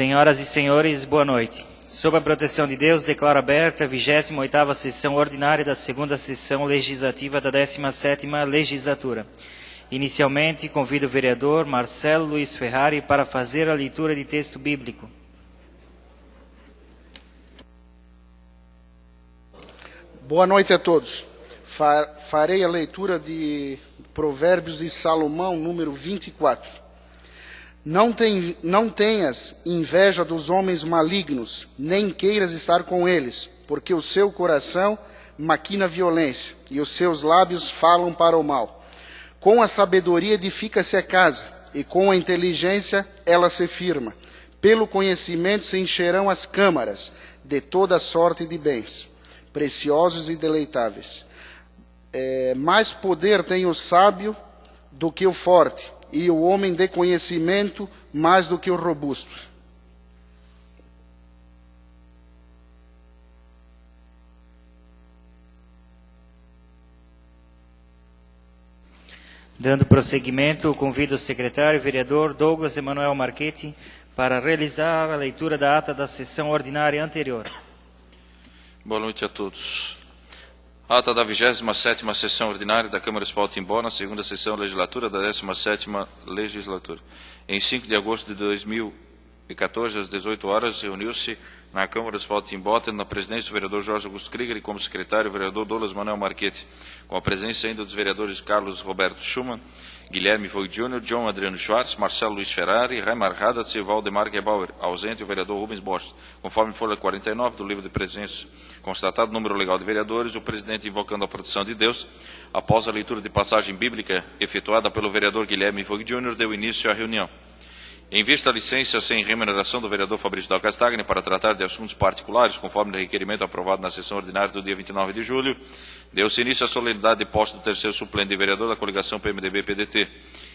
Senhoras e senhores, boa noite. Sob a proteção de Deus, declaro aberta a 28ª sessão ordinária da 2ª sessão legislativa da 17ª legislatura. Inicialmente, convido o vereador Marcelo Luiz Ferrari para fazer a leitura de texto bíblico. Boa noite a todos. Farei a leitura de Provérbios de Salomão, número 24. Não tenhas inveja dos homens malignos, nem queiras estar com eles, porque o seu coração maquina violência, e os seus lábios falam para o mal. Com a sabedoria edifica-se a casa, e com a inteligência ela se firma. Pelo conhecimento se encherão as câmaras de toda sorte de bens, preciosos e deleitáveis. Mais poder tem o sábio do que o forte, e o homem de conhecimento mais do que o robusto. Dando prosseguimento, convido o secretário vereador Douglas Emanuel Marchetti para realizar a leitura da ata da sessão ordinária anterior. Boa noite a todos. Ata da 27ª sessão ordinária da Câmara Municipal de Timbó, na 2ª sessão legislatura da 17ª legislatura. Em 5 de agosto de 2014, às 18 horas, reuniu-se na Câmara Municipal de Timbó, tendo na presidência o vereador Jorge Augusto Krieger e como secretário o vereador Douglas Emanuel Marchetti, com a presença ainda dos vereadores Carlos Roberto Schumann, Guilherme Voigt Júnior, John Adriano Schwartz, Marcelo Luiz Ferrari, Raimar Haddad e Valdemar Gebauer, ausente o vereador Rubens Bosch. Conforme folha 49 do livro de presença, constatado o número legal de vereadores, o presidente, invocando a proteção de Deus, após a leitura de passagem bíblica efetuada pelo vereador Guilherme Voigt Júnior, deu início à reunião. Em vista da licença sem remuneração do vereador Fabrício Dal Castagni para tratar de assuntos particulares, conforme o requerimento aprovado na sessão ordinária do dia 29 de julho, deu-se início à solenidade de posse do terceiro suplente de vereador da coligação PMDB-PDT,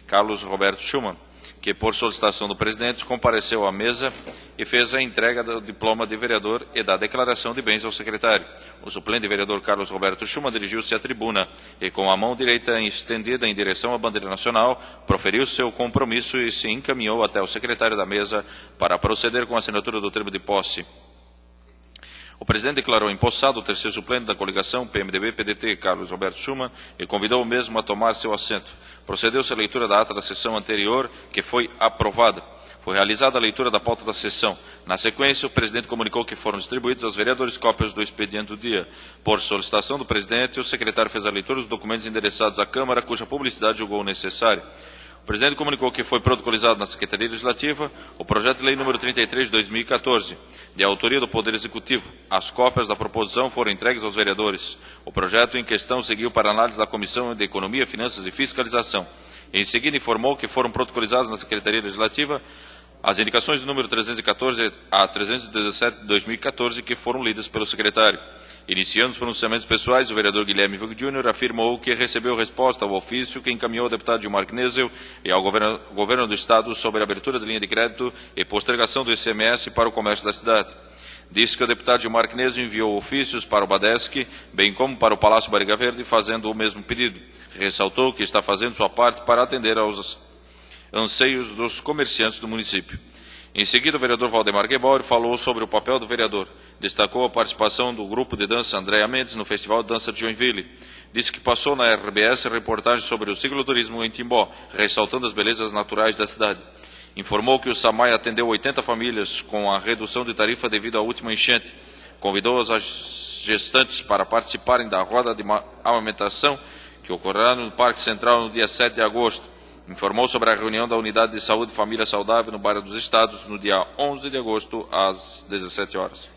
Carlos Roberto Schumann, que, por solicitação do presidente, compareceu à mesa e fez a entrega do diploma de vereador e da declaração de bens ao secretário. O suplente vereador Carlos Roberto Schumann dirigiu-se à tribuna e, com a mão direita estendida em direção à bandeira nacional, proferiu seu compromisso e se encaminhou até o secretário da mesa para proceder com a assinatura do termo de posse. O presidente declarou empossado o terceiro suplente da coligação PMDB-PDT, Carlos Roberto Schumann, e convidou o mesmo a tomar seu assento. Procedeu-se a leitura da ata da sessão anterior, que foi aprovada. Foi realizada a leitura da pauta da sessão. Na sequência, o presidente comunicou que foram distribuídos aos vereadores cópias do expediente do dia. Por solicitação do presidente, o secretário fez a leitura dos documentos endereçados à Câmara, cuja publicidade julgou necessária. O presidente comunicou que foi protocolizado na Secretaria Legislativa o projeto de lei número 33 de 2014, de autoria do Poder Executivo. As cópias da proposição foram entregues aos vereadores. O projeto em questão seguiu para análise da Comissão de Economia, Finanças e Fiscalização. Em seguida, informou que foram protocolizadas na Secretaria Legislativa as indicações do número 314 a 317 de 2014, que foram lidas pelo secretário. Iniciando os pronunciamentos pessoais, o vereador Guilherme Voigt Júnior afirmou que recebeu resposta ao ofício que encaminhou ao deputado Gilmar Knesel e ao governo do Estado sobre a abertura de linha de crédito e postergação do ICMS para o comércio da cidade. Disse que o deputado Gilmar Knesel enviou ofícios para o Badesc, bem como para o Palácio Barriga Verde, fazendo o mesmo pedido. Ressaltou que está fazendo sua parte para atender aos anseios dos comerciantes do município. Em seguida, o vereador Valdemar Gebauer falou sobre o papel do vereador. Destacou a participação do grupo de dança Andréa Mendes no Festival de Dança de Joinville. Disse que passou na RBS reportagem sobre o cicloturismo em Timbó, ressaltando as belezas naturais da cidade. Informou que o SAMAI atendeu 80 famílias com a redução de tarifa devido à última enchente. Convidou as gestantes para participarem da roda de amamentação que ocorrerá no Parque Central no dia 7 de agosto. Informou sobre a reunião da Unidade de Saúde e Família Saudável no Bairro dos Estados no dia 11 de agosto, às 17 horas.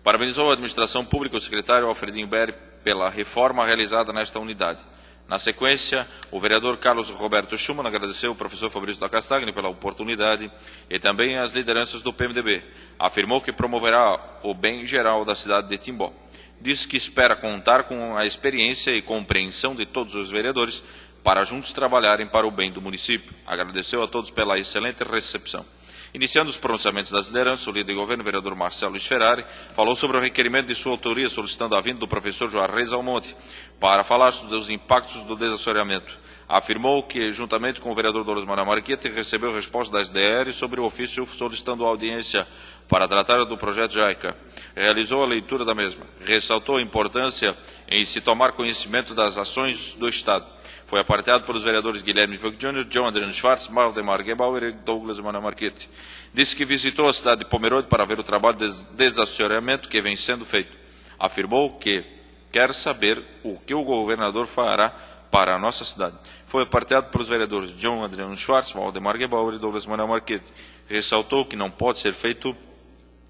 Parabenizou a administração pública e o secretário Alfredinho Berry pela reforma realizada nesta unidade. Na sequência, o vereador Carlos Roberto Schumann agradeceu ao professor Fabrício Dal Castagni pela oportunidade e também às lideranças do PMDB. Afirmou que promoverá o bem geral da cidade de Timbó. Disse que espera contar com a experiência e compreensão de todos os vereadores para juntos trabalharem para o bem do município. Agradeceu a todos pela excelente recepção. Iniciando os pronunciamentos das lideranças, o líder de governo, o vereador Marcelo Luiz Ferrari, falou sobre o requerimento de sua autoria, solicitando a vinda do professor João Reis Almonte para falar sobre os impactos do desassoreamento. Afirmou que, juntamente com o vereador Douglas Manuel Marchetti, recebeu resposta da SDR sobre o ofício solicitando audiência para tratar do projeto JAICA. Realizou a leitura da mesma. Ressaltou a importância em se tomar conhecimento das ações do Estado. Foi apartado pelos vereadores Guilherme Vogt Jr., John Adriano Schwartz, Valdemar Gebauer e Douglas Manuel Marchetti. Disse que visitou a cidade de Pomerode para ver o trabalho de desassoreamento que vem sendo feito. Afirmou que quer saber o que o governador fará para a nossa cidade. Foi apartado pelos vereadores John Adriano Schwartz, Valdemar Gebauer e Douglas Manuel Marchetti. Ressaltou que não pode ser feito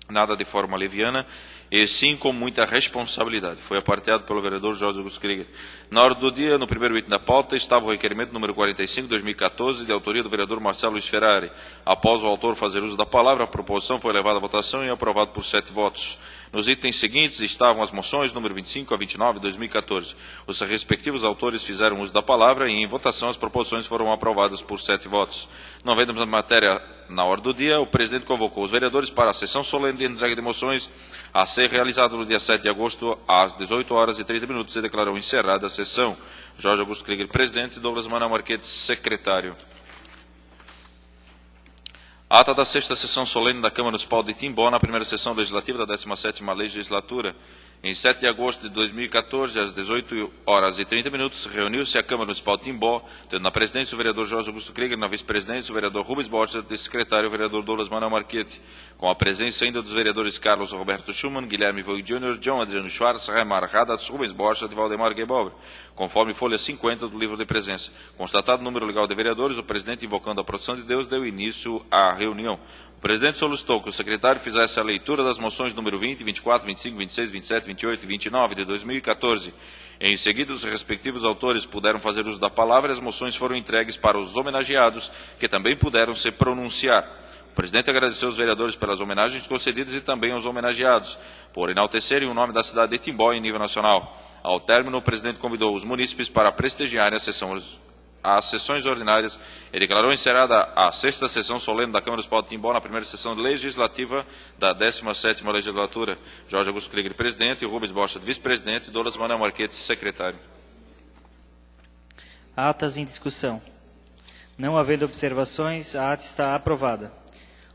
nada de forma leviana, e sim com muita responsabilidade. Foi apartado pelo vereador Jorge Augusto Krieger. Na hora do dia, no primeiro item da pauta, estava o requerimento número 45/2014, de autoria do vereador Marcelo Luiz Ferrari. Após o autor fazer uso da palavra, a proposição foi levada à votação e aprovada por 7 votos. Nos itens seguintes estavam as moções número 25 a 29 de 2014. Os respectivos autores fizeram uso da palavra e, em votação, as proposições foram aprovadas por 7 votos. Não havendo a matéria na hora do dia, o presidente convocou os vereadores para a sessão solene de entrega de moções a ser realizada no dia 7 de agosto, às 18h30, e declarou encerrada a sessão. Jorge Augusto Krieger, presidente, Douglas Manuel Marchetti, secretário. Ata da 6ª sessão solene da Câmara Municipal de Timbó, na primeira sessão legislativa da 17ª legislatura. Em 7 de agosto de 2014, às 18h30, reuniu-se a Câmara Municipal de Timbó, tendo na presidência o vereador Jorge Augusto Krieger, na vice-presidência o vereador Rubens Borges, de secretário o vereador Douglas Manuel Marchetti, com a presença ainda dos vereadores Carlos Roberto Schumann, Guilherme Vogt Jr., John Adriano Schwartz, Raimar Haddad, Rubens Borges e Valdemar Gebauer, conforme folha 50 do livro de presença. Constatado o número legal de vereadores, o presidente, invocando a proteção de Deus, deu início à reunião. O presidente solicitou que o secretário fizesse a leitura das moções número 20, 24, 25, 26, 27, 28 e 29 de 2014. Em seguida, os respectivos autores puderam fazer uso da palavra e as moções foram entregues para os homenageados, que também puderam se pronunciar. O presidente agradeceu aos vereadores pelas homenagens concedidas e também aos homenageados, por enaltecerem o nome da cidade de Timbó em nível nacional. Ao término, o presidente convidou os munícipes para prestigiarem as sessões ordinárias e declarou encerrada a 6ª sessão solene da Câmara Municipal de Timbó, na primeira sessão legislativa da 17ª legislatura. Jorge Augusto Krieger, presidente, e Rubens Borges, vice-presidente, e Douglas Manuel Marchetti, secretário. Atas em discussão. Não havendo observações, a ata está aprovada.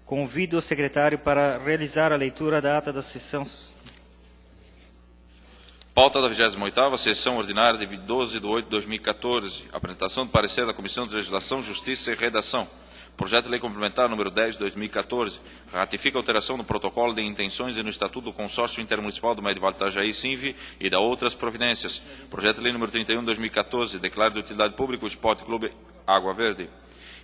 Convido o secretário para realizar a leitura da ata da sessão. Pauta da 28ª sessão ordinária de 12 de 8 de 2014. Apresentação do parecer da Comissão de Legislação, Justiça e Redação. Projeto de Lei Complementar número 10 de 2014. Ratifica a alteração no protocolo de intenções e no Estatuto do Consórcio Intermunicipal do Médio Vale do Itajaí, SINV, e da outras providências. Projeto de Lei número 31 de 2014. Declara de utilidade pública o Esporte Clube Água Verde.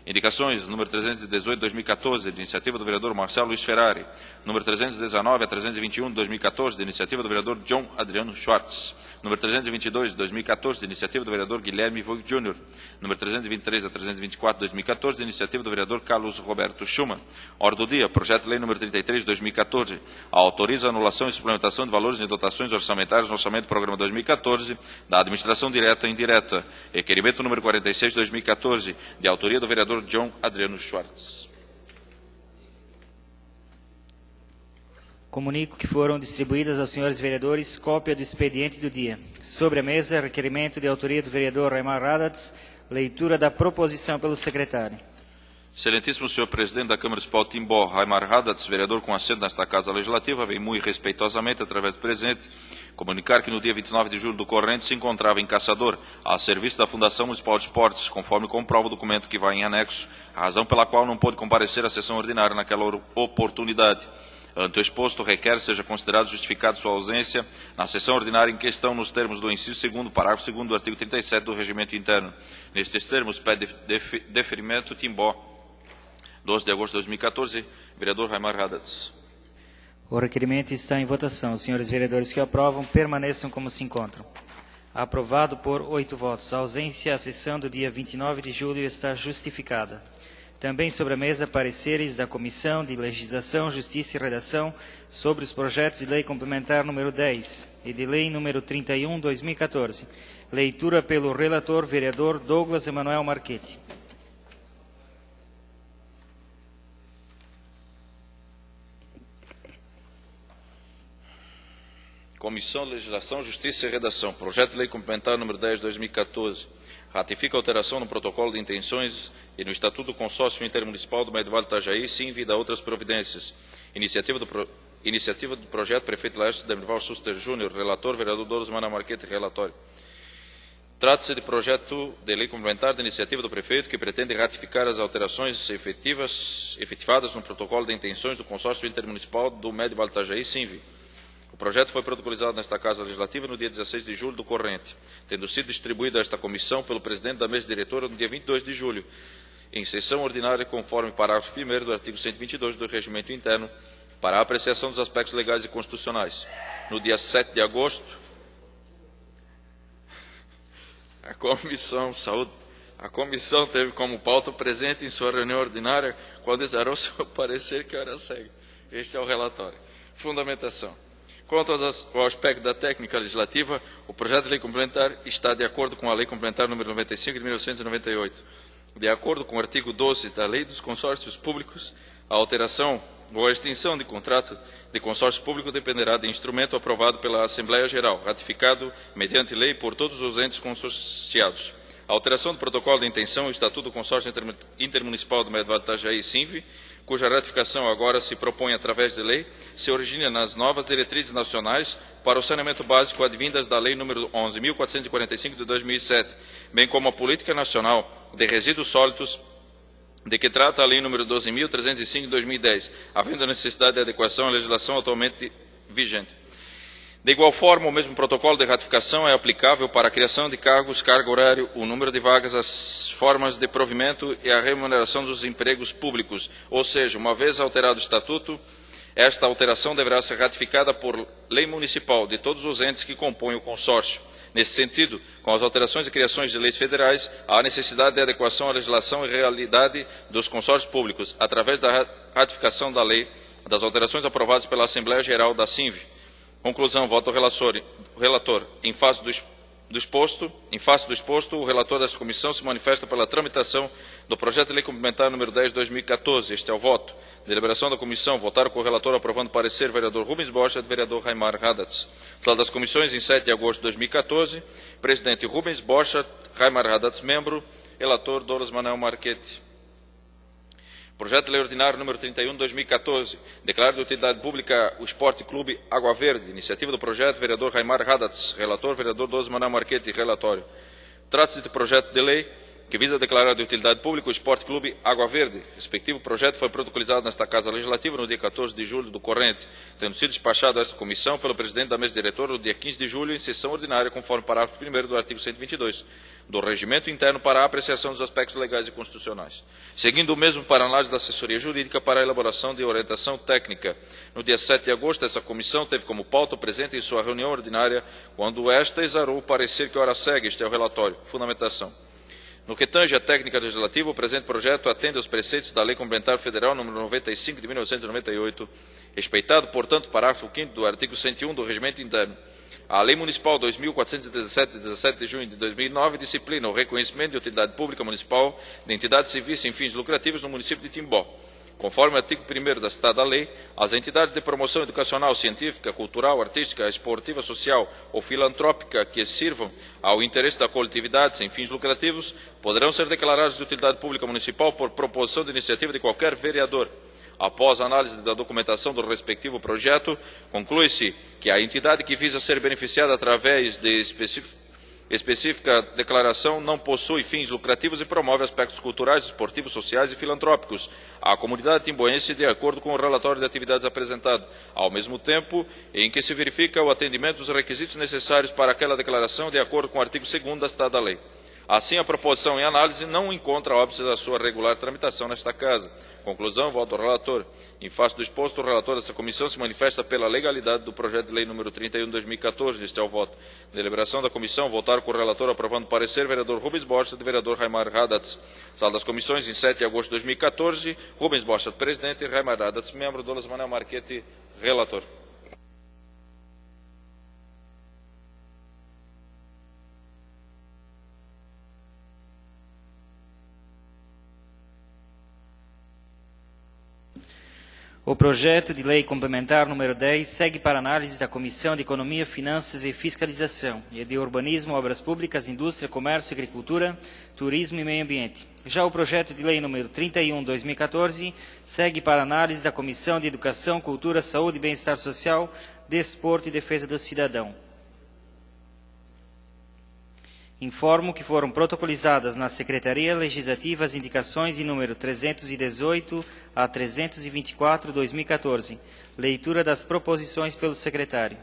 Indicações, número 318 de 2014, de iniciativa do vereador Marcelo Luiz Ferrari. Número 319 a 321 de 2014, de iniciativa do vereador John Adriano Schwartz. Número 322 de 2014, de iniciativa do vereador Guilherme Vogt Jr. Número 323 a 324 de 2014, de iniciativa do vereador Carlos Roberto Schumann. Ordem do dia, projeto de lei número 33 de 2014. Autoriza a anulação e suplementação de valores e dotações orçamentárias no orçamento do programa 2014 da administração direta e indireta. Requerimento número 46 de 2014, de autoria do vereador John Adriano Schwartz. Comunico que foram distribuídas aos senhores vereadores cópia do expediente do dia. Sobre a mesa, requerimento de autoria do vereador Raimar Haddad, leitura da proposição pelo secretário. Excelentíssimo senhor presidente da Câmara Municipal de Timbó, Raimar Haddad, vereador com assento nesta Casa Legislativa, vem muito respeitosamente, através do presente, comunicar que no dia 29 de julho do corrente se encontrava em Caçador, a serviço da Fundação Municipal de Esportes, conforme comprova o documento que vai em anexo, a razão pela qual não pôde comparecer à sessão ordinária naquela oportunidade. Ante o exposto, requer seja considerado justificado sua ausência na sessão ordinária em questão nos termos do inciso 2º, parágrafo 2º do artigo 37 do Regimento Interno. Nestes termos, pede deferimento Timbó. 12 de agosto de 2014, vereador Raimar Haddad. O requerimento está em votação. Os senhores vereadores que o aprovam permaneçam como se encontram. Aprovado por 8 votos. A ausência à sessão do dia 29 de julho está justificada. Também sobre a mesa, pareceres da Comissão de Legislação, Justiça e Redação sobre os projetos de lei complementar número 10 e de lei número 31, 2014. Leitura pelo relator, vereador Douglas Emanuel Marchetti. Comissão de Legislação, Justiça e Redação. Projeto de Lei Complementar número 10 de 2014. Ratifica a alteração no protocolo de intenções e no Estatuto do Consórcio Intermunicipal do Médio Vale do Itajaí, SINV e da outras providências. Iniciativa do projeto, prefeito Laércio Demirval Suster Júnior, relator, vereador Douros Manuel Marquete, relatório. Trata-se de projeto de lei complementar de iniciativa do prefeito que pretende ratificar as alterações efetivadas no protocolo de intenções do Consórcio Intermunicipal do Médio Vale do Itajaí, SINV. O projeto foi protocolizado nesta Casa Legislativa no dia 16 de julho do corrente, tendo sido distribuído a esta comissão pelo presidente da mesa diretora no dia 22 de julho, em sessão ordinária, conforme parágrafo 1º do artigo 122 do Regimento Interno, para a apreciação dos aspectos legais e constitucionais. No dia 7 de agosto, a comissão teve como pauta presente em sua reunião ordinária, quando exarou seu parecer que hora segue. Este é o relatório. Fundamentação. Quanto ao aspecto da técnica legislativa, o projeto de lei complementar está de acordo com a Lei Complementar número 95 de 1998. De acordo com o artigo 12 da Lei dos Consórcios Públicos, a alteração ou a extinção de contrato de consórcio público dependerá de instrumento aprovado pela Assembleia Geral, ratificado mediante lei por todos os entes consorciados. A alteração do protocolo de intenção e o Estatuto do Consórcio Intermunicipal do Médio Vale do Itajaí, SINV, cuja ratificação agora se propõe através de lei, se origina nas novas diretrizes nacionais para o saneamento básico advindas da Lei nº 11.445 de 2007, bem como a Política Nacional de Resíduos Sólidos, de que trata a Lei nº 12.305 de 2010, havendo necessidade de adequação à legislação atualmente vigente. De igual forma, o mesmo protocolo de ratificação é aplicável para a criação de cargos, carga horário, o número de vagas, as formas de provimento e a remuneração dos empregos públicos. Ou seja, uma vez alterado o Estatuto, esta alteração deverá ser ratificada por lei municipal de todos os entes que compõem o consórcio. Nesse sentido, com as alterações e criações de leis federais, há necessidade de adequação à legislação e realidade dos consórcios públicos, através da ratificação da lei, das alterações aprovadas pela Assembleia Geral da SINV. Conclusão, voto ao relator. Em face do exposto, o relator desta comissão se manifesta pela tramitação do projeto de lei complementar número 10 de 2014. Este é o voto. Deliberação da comissão. Votaram com o relator aprovando parecer vereador Rubens Borchardt e vereador Raimar Haddad. Sala das comissões em 7 de agosto de 2014. Presidente Rubens Borchardt, Raimar Haddad, membro. Relator Douros Manuel Marquete. Projeto de Lei Ordinário número 31 de 2014, declara de utilidade pública o Esporte Clube Água Verde. Iniciativa do projeto, vereador Raimar Haddad. Relator, vereador Douros Manuel Marquete. Relatório. Trata-se de projeto de lei que visa declarar de utilidade pública o Esporte Clube Água Verde. Respectivo projeto foi protocolizado nesta Casa Legislativa no dia 14 de julho do corrente, tendo sido despachado a esta comissão pelo presidente da mesa diretora no dia 15 de julho em sessão ordinária, conforme parágrafo 1º do artigo 122 do Regimento Interno para a apreciação dos aspectos legais e constitucionais. Seguindo o mesmo para análise da assessoria jurídica para a elaboração de orientação técnica. No dia 7 de agosto, essa comissão teve como pauta presente em sua reunião ordinária, quando esta exarou o parecer que ora segue. Este é o relatório. Fundamentação. No que tange à técnica legislativa, o presente projeto atende aos preceitos da Lei Complementar Federal nº 95 de 1998, respeitado, portanto, o parágrafo 5º do artigo 101 do Regimento Interno. A Lei Municipal 2.417, de 17 de junho de 2009, disciplina o reconhecimento de utilidade pública municipal de entidades civis sem fins lucrativos no município de Timbó. Conforme o artigo 1º da citada lei, as entidades de promoção educacional, científica, cultural, artística, esportiva, social ou filantrópica que sirvam ao interesse da coletividade sem fins lucrativos poderão ser declaradas de utilidade pública municipal por proposição de iniciativa de qualquer vereador. Após a análise da documentação do respectivo projeto, conclui-se que a entidade que visa ser beneficiada através de específica declaração não possui fins lucrativos e promove aspectos culturais, esportivos, sociais e filantrópicos à comunidade timboense de acordo com o relatório de atividades apresentado, ao mesmo tempo em que se verifica o atendimento dos requisitos necessários para aquela declaração de acordo com o artigo 2º da citada lei. Assim, a proposição em análise não encontra óbice da sua regular tramitação nesta Casa. Conclusão, voto ao relator. Em face do exposto, o relator dessa comissão se manifesta pela legalidade do projeto de lei número 31 de 2014. Este é o voto. Deliberação da comissão, votar com o relator aprovando parecer, vereador Rubens Borchardt e vereador Raimar Haddad. Sala das comissões, em 7 de agosto de 2014, Rubens Borchardt, presidente, e Raimar Haddad, membro, Douros Manuel Marquete, relator. O projeto de lei complementar número 10 segue para análise da Comissão de Economia, Finanças e Fiscalização e de Urbanismo, Obras Públicas, Indústria, Comércio, Agricultura, Turismo e Meio Ambiente. Já o projeto de lei número 31/2014 segue para análise da Comissão de Educação, Cultura, Saúde e Bem-Estar Social, Desporto e Defesa do Cidadão. Informo que foram protocolizadas na Secretaria Legislativa as indicações de número 318 a 324/2014. Leitura das proposições pelo secretário.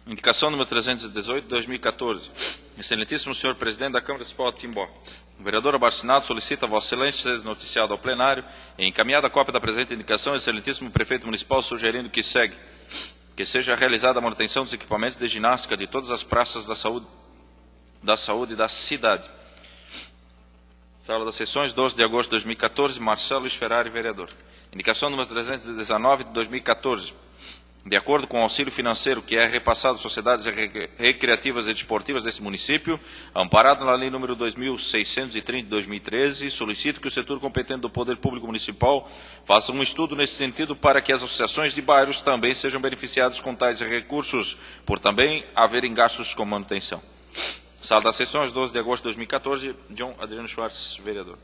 Indicação número 318/2014. Excelentíssimo senhor presidente da Câmara Municipal de Timbó. O vereador abaixo-assinado solicita a Vossa Excelência ser noticiado ao plenário e encaminhada a cópia da presente indicação ao excelentíssimo prefeito municipal sugerindo que segue. Que seja realizada a manutenção dos equipamentos de ginástica de todas as praças da saúde da cidade. Sala das Sessões, 12 de agosto de 2014, Marcelo Luiz Ferrari, vereador. Indicação número 319 de 2014. De acordo com o auxílio financeiro que é repassado às sociedades recreativas e desportivas desse município, amparado na Lei número 2630 de 2013, solicito que o setor competente do Poder Público Municipal faça um estudo nesse sentido para que as associações de bairros também sejam beneficiadas com tais recursos, por também haverem gastos com manutenção. Sala das Sessões, 12 de agosto de 2014, John Adriano Schwartz, vereador.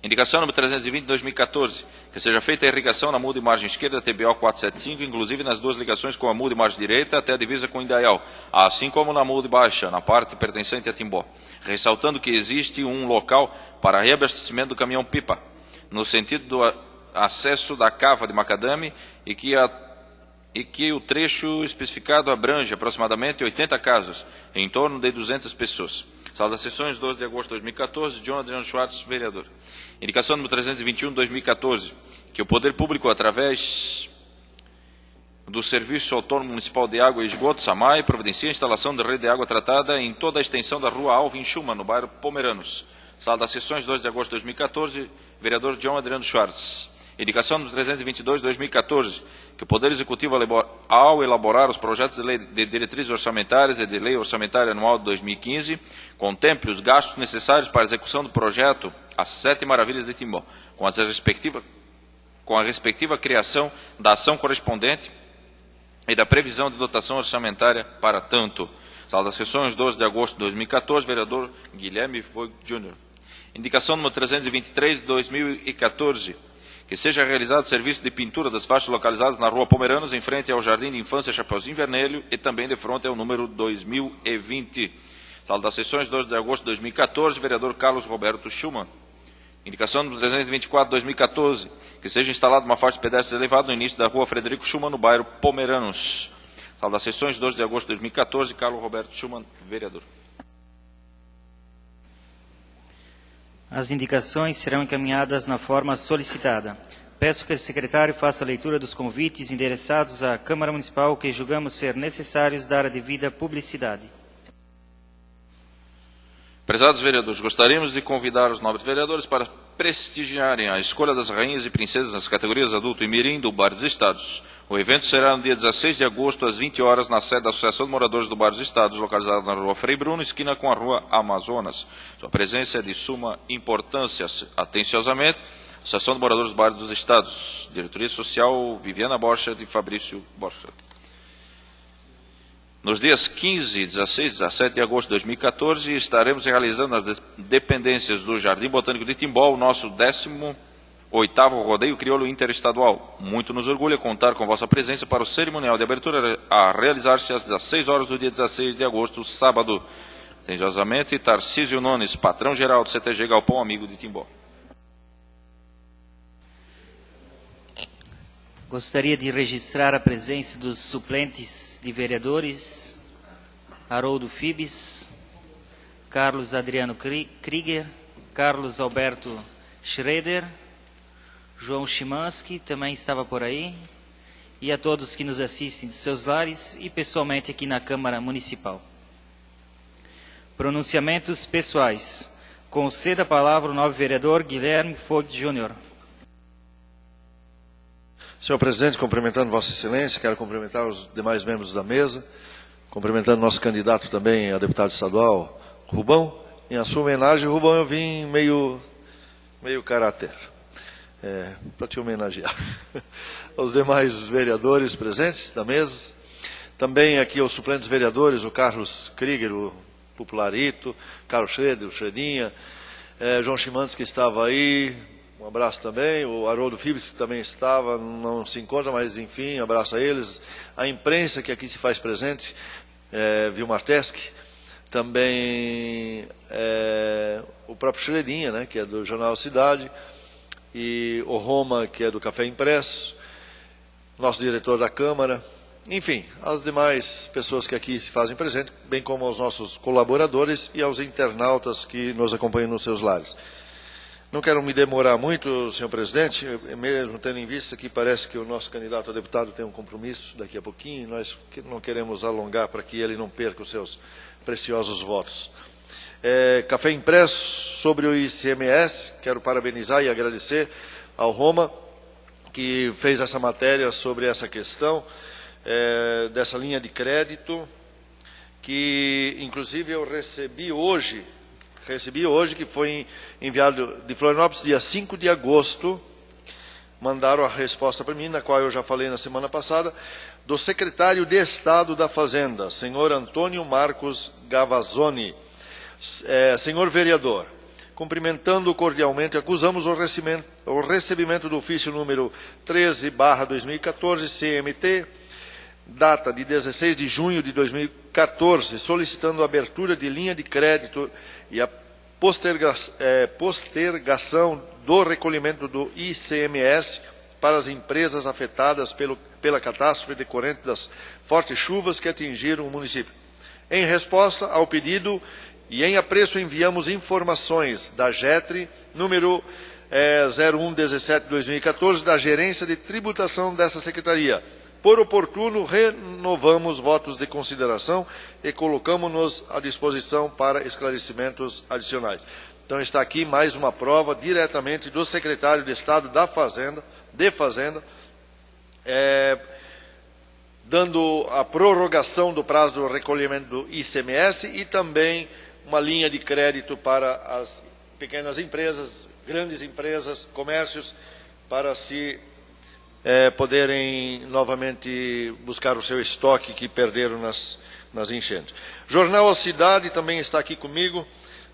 Indicação número 320 de 2014, que seja feita a irrigação na muda e margem esquerda TBO 475, inclusive nas duas ligações com a muda e margem direita até a divisa com Indaial, assim como na muda e baixa, na parte pertencente a Timbó, ressaltando que existe um local para reabastecimento do caminhão-pipa, no sentido do acesso da cava de Macadame e que o trecho especificado abrange aproximadamente 80 casas, em torno de 200 pessoas. Sala das Sessões, 12 de agosto de 2014, John Adriano Schwartz, vereador. Indicação número 321 de 2014, que o Poder Público, através do Serviço Autônomo Municipal de Água e Esgoto, SAMAI, providencia a instalação de rede de água tratada em toda a extensão da rua Alvin Schumann, no bairro Pomeranos. Sala das Sessões, 2 de agosto de 2014, vereador John Adriano Schwartz. Indicação número 322 de 2014, que o Poder Executivo, ao elaborar os projetos de lei de diretrizes orçamentárias e de lei orçamentária anual de 2015, contemple os gastos necessários para a execução do projeto As Sete Maravilhas de Timbó, com a respectiva criação da ação correspondente e da previsão de dotação orçamentária para tanto. Sala das Sessões, 12 de agosto de 2014, vereador Guilherme Voigt Júnior. Indicação número 323 de 2014, que seja realizado o serviço de pintura das faixas localizadas na rua Pomeranos, em frente ao Jardim de Infância Chapeuzinho Vermelho e também de frente ao número 2020. Sala das Sessões, 12 de agosto de 2014, vereador Carlos Roberto Schumann. Indicação número 324 de 2014, que seja instalada uma faixa de pedestres elevada no início da rua Frederico Schumann, no bairro Pomeranos. Sala das Sessões, 12 de agosto de 2014, Carlos Roberto Schumann, vereador. As indicações serão encaminhadas na forma solicitada. Peço que o secretário faça a leitura dos convites endereçados à Câmara Municipal que julgamos ser necessários dar a devida publicidade. Prezados vereadores, gostaríamos de convidar os nobres vereadores para prestigiarem a escolha das rainhas e princesas nas categorias adulto e mirim do Bar dos Estados. O evento será no dia 16 de agosto, às 20 horas, na sede da Associação de Moradores do Bar dos Estados, localizada na rua Frei Bruno, esquina com a rua Amazonas. Sua presença é de suma importância. Atenciosamente, Associação de Moradores do Bar dos Estados. Diretoria Social, Viviana Borchardt e Fabrício Borchardt. Nos dias 15, 16 e 17 de agosto de 2014, estaremos realizando nas dependências do Jardim Botânico de Timbó o nosso 18º Rodeio Crioulo Interestadual. Muito nos orgulha contar com vossa presença para o cerimonial de abertura a realizar-se às 16 horas do dia 16 de agosto, sábado. Atenciosamente, Tarcísio Nunes, patrão-geral do CTG Galpão Amigo de Timbó. Gostaria de registrar a presença dos suplentes de vereadores, Haroldo Fibes, Carlos Adriano Krieger, Carlos Alberto Schroeder, João Chimansky também estava por aí, e a todos que nos assistem de seus lares e pessoalmente aqui na Câmara Municipal. Pronunciamentos pessoais. Conceda a palavra ao novo vereador Guilherme Voigt Júnior. Senhor presidente, cumprimentando Vossa Excelência, quero cumprimentar os demais membros da mesa, cumprimentando nosso candidato também a deputado estadual, Rubão. Em sua homenagem, Rubão, eu vim meio caráter. para te homenagear. Aos demais vereadores presentes da mesa. Também aqui aos suplentes vereadores, o Carlos Krieger, o Popularito, Carlos Schroeder, o Schredinha, João Chimantes, que estava aí, um abraço também, o Haroldo Fibes, que também estava, não se encontra, mas enfim, abraço a eles, a imprensa que aqui se faz presente, Vilmar Teske, também o próprio Schredinha, né, que é do Jornal Cidade, e o Roma, que é do Café Impresso, nosso diretor da Câmara, enfim, as demais pessoas que aqui se fazem presente, bem como aos nossos colaboradores e aos internautas que nos acompanham nos seus lares. Não quero me demorar muito, senhor presidente, mesmo tendo em vista que parece que o nosso candidato a deputado tem um compromisso daqui a pouquinho, e nós não queremos alongar para que ele não perca os seus preciosos votos. Café Impresso sobre o ICMS, quero parabenizar e agradecer ao Roma, que fez essa matéria sobre essa questão, dessa linha de crédito, que inclusive eu recebi hoje, que foi enviado de Florianópolis, dia 5 de agosto, mandaram a resposta para mim, na qual eu já falei na semana passada, do secretário de Estado da Fazenda, senhor Antônio Marcos Gavazzoni. Senhor vereador, cumprimentando cordialmente, acusamos o recebimento do ofício número 13/2014, CMT, data de 16 de junho de 2014, solicitando a abertura de linha de crédito e a postergação do recolhimento do ICMS para as empresas afetadas pela catástrofe decorrente das fortes chuvas que atingiram o município. Em resposta ao pedido e em apreço, enviamos informações da GETRI, número 0117/2014, da Gerência de Tributação dessa Secretaria. Por oportuno, renovamos votos de consideração e colocamos-nos à disposição para esclarecimentos adicionais. Então, está aqui mais uma prova diretamente do secretário de Estado da Fazenda, dando a prorrogação do prazo do recolhimento do ICMS e também uma linha de crédito para as pequenas empresas, grandes empresas, comércios, para se poderem novamente buscar o seu estoque que perderam nas enchentes. Jornal A Cidade também está aqui comigo.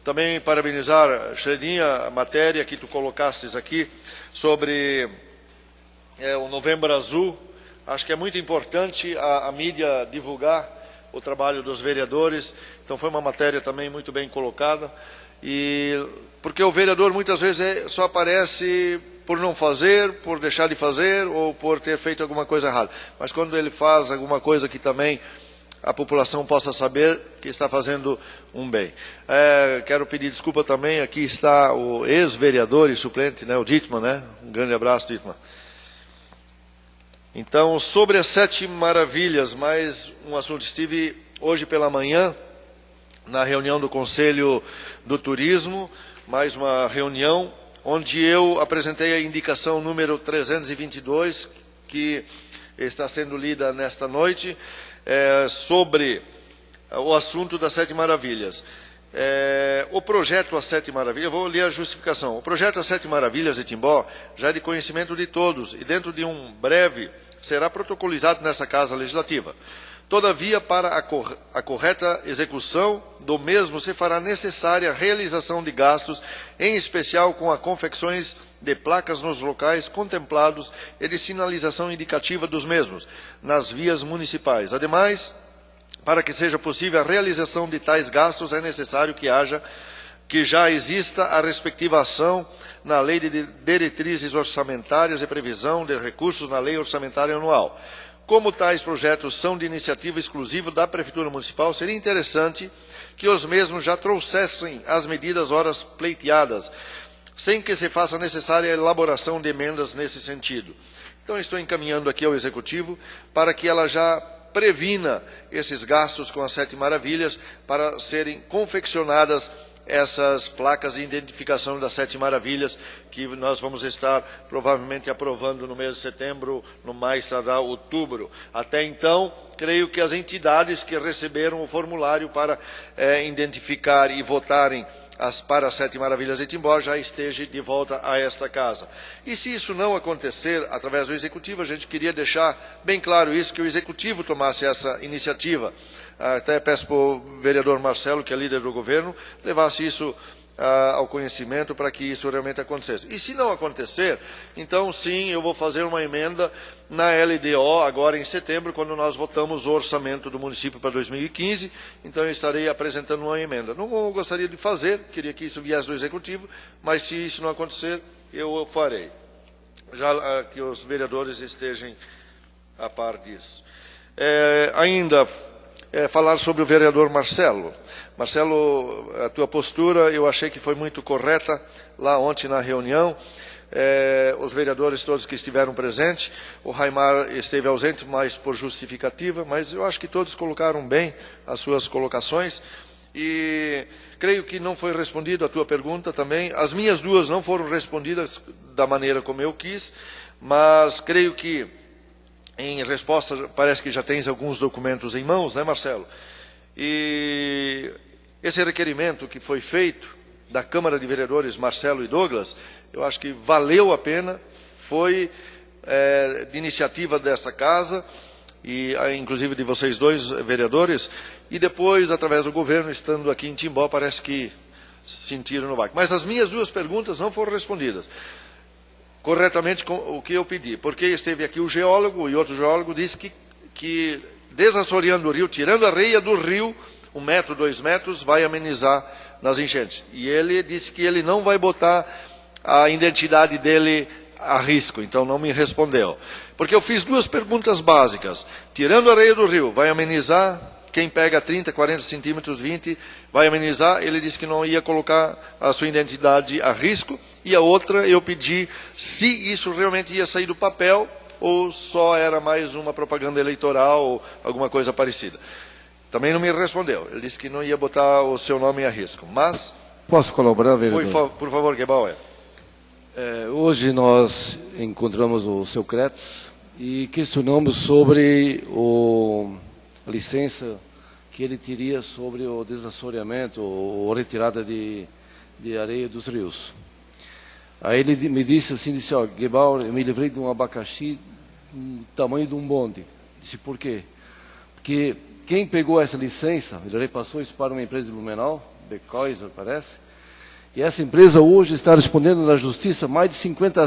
Também parabenizar, Schredinha, a matéria que tu colocastes aqui sobre o Novembro Azul. Acho que é muito importante a mídia divulgar o trabalho dos vereadores. Então foi uma matéria também muito bem colocada. Porque o vereador muitas vezes só aparece por não fazer, por deixar de fazer ou por ter feito alguma coisa errada. Mas quando ele faz alguma coisa que também a população possa saber que está fazendo um bem. Quero pedir desculpa também, aqui está o ex-vereador e suplente, né, o Dittmann, né? Um grande abraço, Dittmann. Então, sobre as 7 maravilhas, mais um assunto. Estive hoje pela manhã na reunião do Conselho do Turismo, mais uma reunião, onde eu apresentei a indicação número 322, que está sendo lida nesta noite, sobre o assunto das 7 maravilhas. O projeto As 7 Maravilhas, eu vou ler a justificação. O projeto As 7 Maravilhas de Timbó já é de conhecimento de todos e dentro de um breve será protocolizado nessa Casa Legislativa. Todavia, para a correta execução do mesmo, se fará necessária a realização de gastos, em especial com a confecções de placas nos locais contemplados e de sinalização indicativa dos mesmos, nas vias municipais. Ademais, para que seja possível a realização de tais gastos, é necessário que já exista a respectiva ação na Lei de Diretrizes Orçamentárias e Previsão de Recursos na Lei Orçamentária Anual. Como tais projetos são de iniciativa exclusiva da Prefeitura Municipal, seria interessante que os mesmos já trouxessem as medidas horas pleiteadas, sem que se faça necessária a elaboração de emendas nesse sentido. Então, estou encaminhando aqui ao Executivo para que ela já previna esses gastos com as 7 maravilhas para serem confeccionadas essas placas de identificação das 7 maravilhas que nós vamos estar provavelmente aprovando no mês de setembro, no mais tardar outubro. Até então, creio que as entidades que receberam o formulário para identificar e votarem para as 7 Maravilhas de Timbó já esteja de volta a esta casa. E se isso não acontecer através do Executivo, a gente queria deixar bem claro isso, que o Executivo tomasse essa iniciativa. Até peço para o vereador Marcelo, que é líder do governo, levasse isso ao conhecimento para que isso realmente acontecesse. E se não acontecer, então sim, eu vou fazer uma emenda na LDO agora em setembro, quando nós votamos o orçamento do município para 2015, então eu estarei apresentando uma emenda. Não gostaria de fazer, queria que isso viesse do Executivo, mas se isso não acontecer, eu farei. Já que os vereadores estejam a par disso. Ainda falar sobre o vereador Marcelo. Marcelo, a tua postura eu achei que foi muito correta lá ontem na reunião. Os vereadores todos que estiveram presentes, o Raimar esteve ausente, mas por justificativa, mas eu acho que todos colocaram bem as suas colocações. E creio que não foi respondido a tua pergunta também. As minhas duas não foram respondidas da maneira como eu quis, mas creio que em resposta, parece que já tens alguns documentos em mãos, né, Marcelo? E esse requerimento que foi feito da Câmara de Vereadores, Marcelo e Douglas, eu acho que valeu a pena, foi de iniciativa desta casa, e inclusive de vocês dois, vereadores, e depois, através do governo, estando aqui em Timbó, parece que sentiram no vácuo. Mas as minhas duas perguntas não foram respondidas corretamente com o que eu pedi, porque esteve aqui o geólogo e outro geólogo disse que desassoreando o rio, tirando a areia do rio, 1 metro, 2 metros, vai amenizar nas enchentes. E ele disse que ele não vai botar a identidade dele a risco, então não me respondeu. Porque eu fiz duas perguntas básicas. Tirando a areia do rio, vai amenizar? Quem pega 30, 40 centímetros, 20, vai amenizar? Ele disse que não ia colocar a sua identidade a risco. E a outra, eu pedi se isso realmente ia sair do papel ou só era mais uma propaganda eleitoral ou alguma coisa parecida. Também não me respondeu. Ele disse que não ia botar o seu nome a risco. Mas... Posso colaborar, vereador? Por favor, Gebauer. Hoje nós encontramos o seu Cretz e questionamos sobre a licença que ele teria sobre o desassoreamento ou retirada de areia dos rios. Aí ele me disse assim, ó, Gebauer, eu me livrei de um abacaxi do tamanho de um bonde. Disse, por quê? Porque quem pegou essa licença, ele repassou isso para uma empresa de Blumenau, Becoiser, parece, e essa empresa hoje está respondendo na justiça mais de 50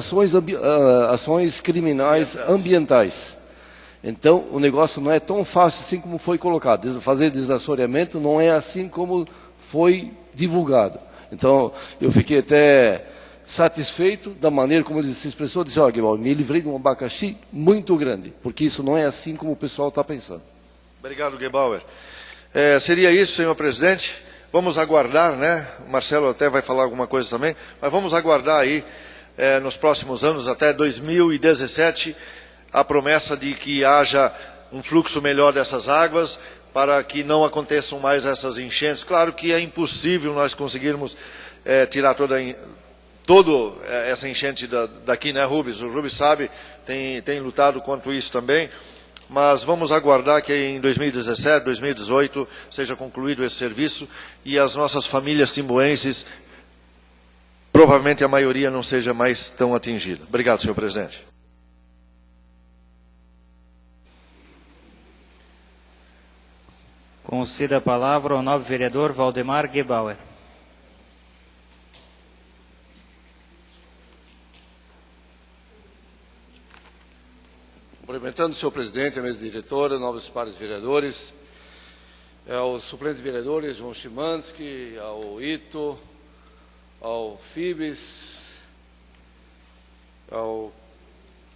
ações criminais ambientais. Então, o negócio não é tão fácil assim como foi colocado. Fazer desassoreamento não é assim como foi divulgado. Então, eu fiquei até satisfeito da maneira como ele se expressou. Disse, olha, me livrei de um abacaxi muito grande, porque isso não é assim como o pessoal está pensando. Obrigado, Gebauer. Seria isso, senhor presidente. Vamos aguardar, né? O Marcelo até vai falar alguma coisa também, mas vamos aguardar aí, nos próximos anos, até 2017, a promessa de que haja um fluxo melhor dessas águas, para que não aconteçam mais essas enchentes. Claro que é impossível nós conseguirmos tirar toda essa enchente daqui, né, Rubens? O Rubens sabe, tem lutado contra isso também. Mas vamos aguardar que em 2017, 2018, seja concluído esse serviço e as nossas famílias timboenses, provavelmente a maioria não seja mais tão atingida. Obrigado, senhor presidente. Conceda a palavra ao nobre vereador Valdemar Gebauer. Cumprimentando o senhor presidente, a mesa diretora, nobres pares vereadores, aos suplentes vereadores, João Chimansky, ao Ito, ao Fibes, ao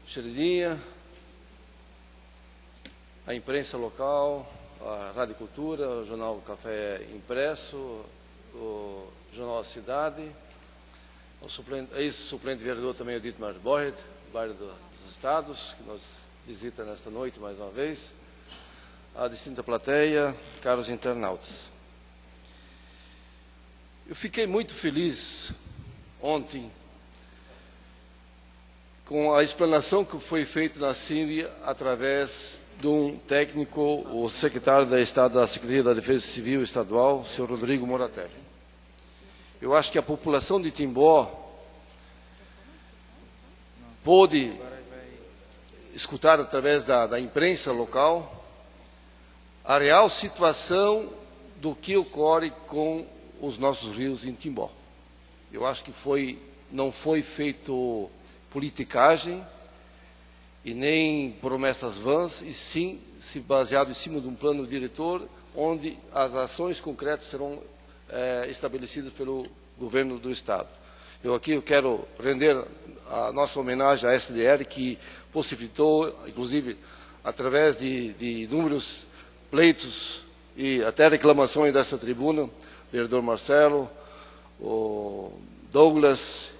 Xeridinha, à imprensa local, à Rádio Cultura, ao Jornal Café Impresso, o Jornal Cidade, ao ex-suplente vereador também, o Dietmar Borret, do bairro dos Estados, que nos visita nesta noite mais uma vez, a distinta plateia, caros internautas. Eu fiquei muito feliz ontem com a explanação que foi feita na Síria através de um técnico, o secretário da Estado da Secretaria da Defesa Civil Estadual, o senhor Rodrigo Moratelli. Eu acho que a população de Timbó pôde escutar através da imprensa local a real situação do que ocorre com os nossos rios em Timbó. Eu acho que não foi feito politicagem e nem promessas vãs, e sim se baseado em cima de um plano diretor, onde as ações concretas serão estabelecidas pelo governo do Estado. Eu quero render a nossa homenagem à SDR, que possibilitou, inclusive, através de inúmeros pleitos e até reclamações dessa tribuna, o vereador Marcelo, o Douglas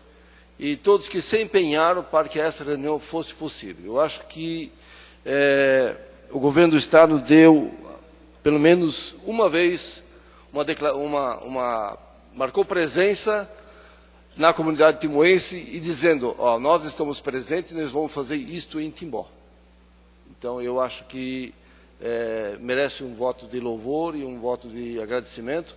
e todos que se empenharam para que essa reunião fosse possível. Eu acho que o governo do Estado deu, pelo menos uma vez, marcou presença na comunidade timoense e dizendo, nós estamos presentes e nós vamos fazer isto em Timbó. Então, eu acho que merece um voto de louvor e um voto de agradecimento.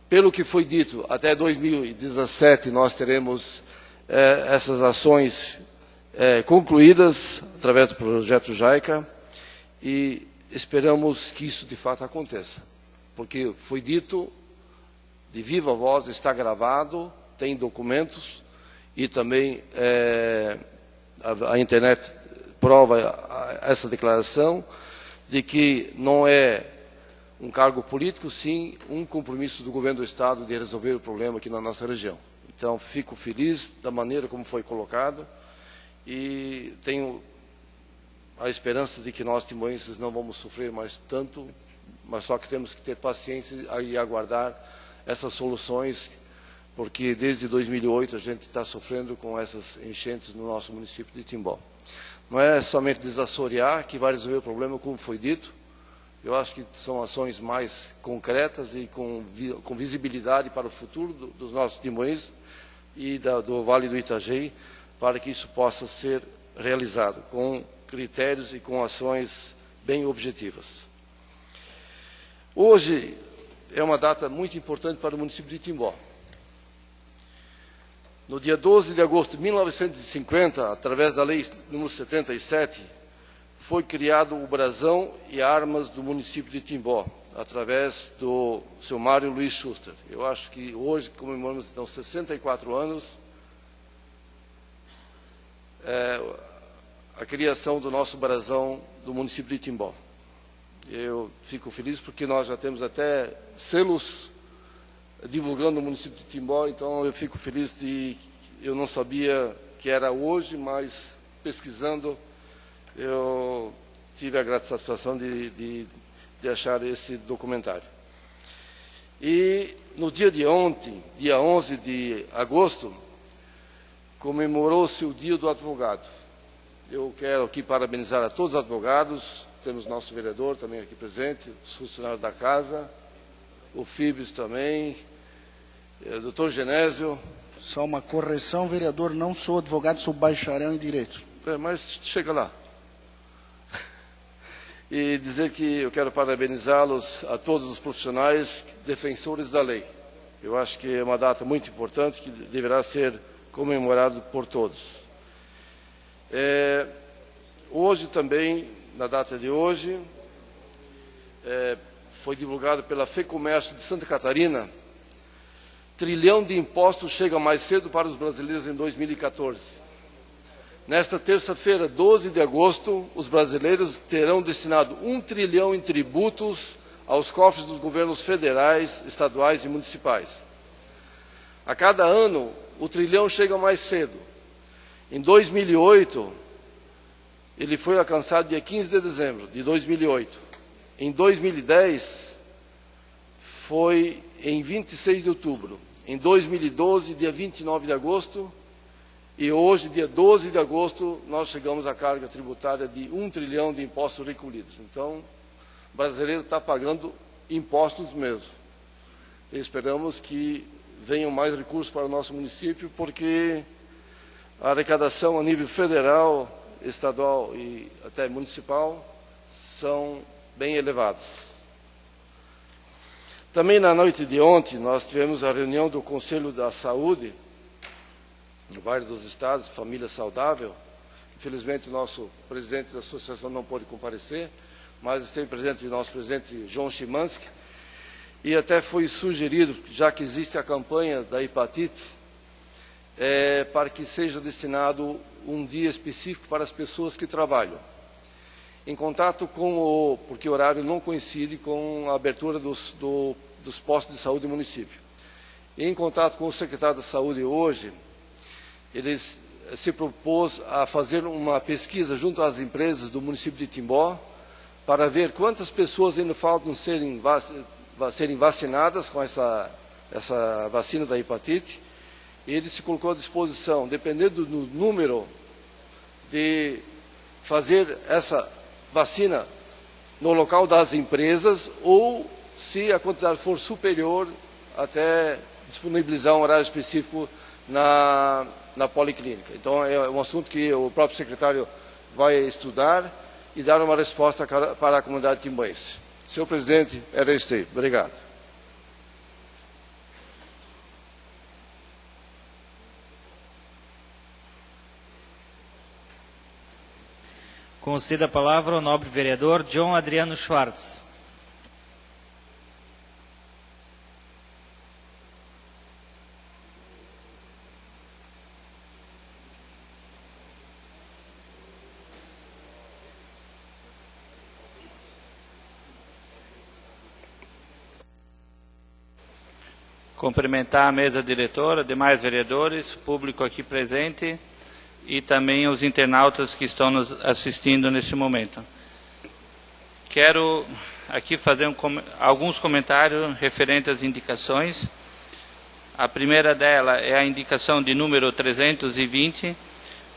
Pelo que foi dito, até 2017 nós teremos essas ações concluídas através do projeto JAICA e esperamos que isso de fato aconteça. Porque foi dito de viva voz, está gravado, tem documentos e também a internet prova essa declaração de que não é um cargo político, sim um compromisso do governo do Estado de resolver o problema aqui na nossa região. Então, fico feliz da maneira como foi colocado e tenho a esperança de que nós, timoenses, não vamos sofrer mais tanto, mas só que temos que ter paciência e aguardar essas soluções, porque desde 2008 a gente está sofrendo com essas enchentes no nosso município de Timbó. Não é somente desassorear que vai resolver o problema, como foi dito. Eu acho que são ações mais concretas e com visibilidade para o futuro dos nossos timoenses e do Vale do Itajaí, para que isso possa ser realizado com critérios e com ações bem objetivas. Hoje é uma data muito importante para o município de Timbó. No dia 12 de agosto de 1950, através da Lei nº 77, foi criado o brasão e armas do município de Timbó, através do seu Mário Luiz Schuster. Eu acho que hoje comemoramos então 64 anos a criação do nosso brasão do município de Timbó. Eu fico feliz porque nós já temos até selos divulgando o município de Timbó, então eu fico feliz eu não sabia que era hoje, mas pesquisando eu tive a grata satisfação de achar esse documentário. E no dia de ontem, dia 11 de agosto, comemorou-se o Dia do Advogado. Eu quero aqui parabenizar a todos os advogados, temos nosso vereador também aqui presente, os funcionários da casa, o Fibes também, o doutor Genésio. Só uma correção, vereador, não sou advogado, sou bacharel em Direito. Mas chega lá. E dizer que eu quero parabenizá-los a todos os profissionais defensores da lei. Eu acho que é uma data muito importante que deverá ser comemorado por todos. Hoje também, na data de hoje, foi divulgado pela FEComércio de Santa Catarina, trilhão de impostos chega mais cedo para os brasileiros em 2014. Nesta terça-feira, 12 de agosto, os brasileiros terão destinado 1 trilhão em tributos aos cofres dos governos federais, estaduais e municipais. A cada ano, o trilhão chega mais cedo. Em 2008, ele foi alcançado dia 15 de dezembro de 2008. Em 2010, foi em 26 de outubro. Em 2012, dia 29 de agosto. E hoje, dia 12 de agosto, nós chegamos à carga tributária de 1 trilhão de impostos recolhidos. Então, o brasileiro está pagando impostos mesmo. E esperamos que venham mais recursos para o nosso município, porque a arrecadação a nível federal, estadual e até municipal são bem elevados. Também na noite de ontem, nós tivemos a reunião do Conselho da Saúde, no bairro dos Estados, Família Saudável. Infelizmente, o nosso presidente da associação não pôde comparecer, mas esteve presente o nosso presidente João Chimansky, e até foi sugerido, já que existe a campanha da hepatite, para que seja destinado um dia específico para as pessoas que trabalham. Em contato com porque o horário não coincide com a abertura dos postos de saúde do município. Em contato com o secretário da Saúde hoje, eles se propôs a fazer uma pesquisa junto às empresas do município de Timbó para ver quantas pessoas ainda faltam serem vacinadas com essa vacina da hepatite. Ele se colocou à disposição, dependendo do número, de fazer essa vacina no local das empresas ou, se a quantidade for superior, até disponibilizar um horário específico na policlínica. Então, é um assunto que o próprio secretário vai estudar e dar uma resposta para a comunidade timboense. Senhor presidente, era isso aí. Obrigado. Conceda a palavra ao nobre vereador John Adriano Schwartz. Cumprimentar a mesa diretora, demais vereadores, público aqui presente e também os internautas que estão nos assistindo neste momento. Quero aqui fazer alguns comentários referentes às indicações. A primeira dela é a indicação de número 320,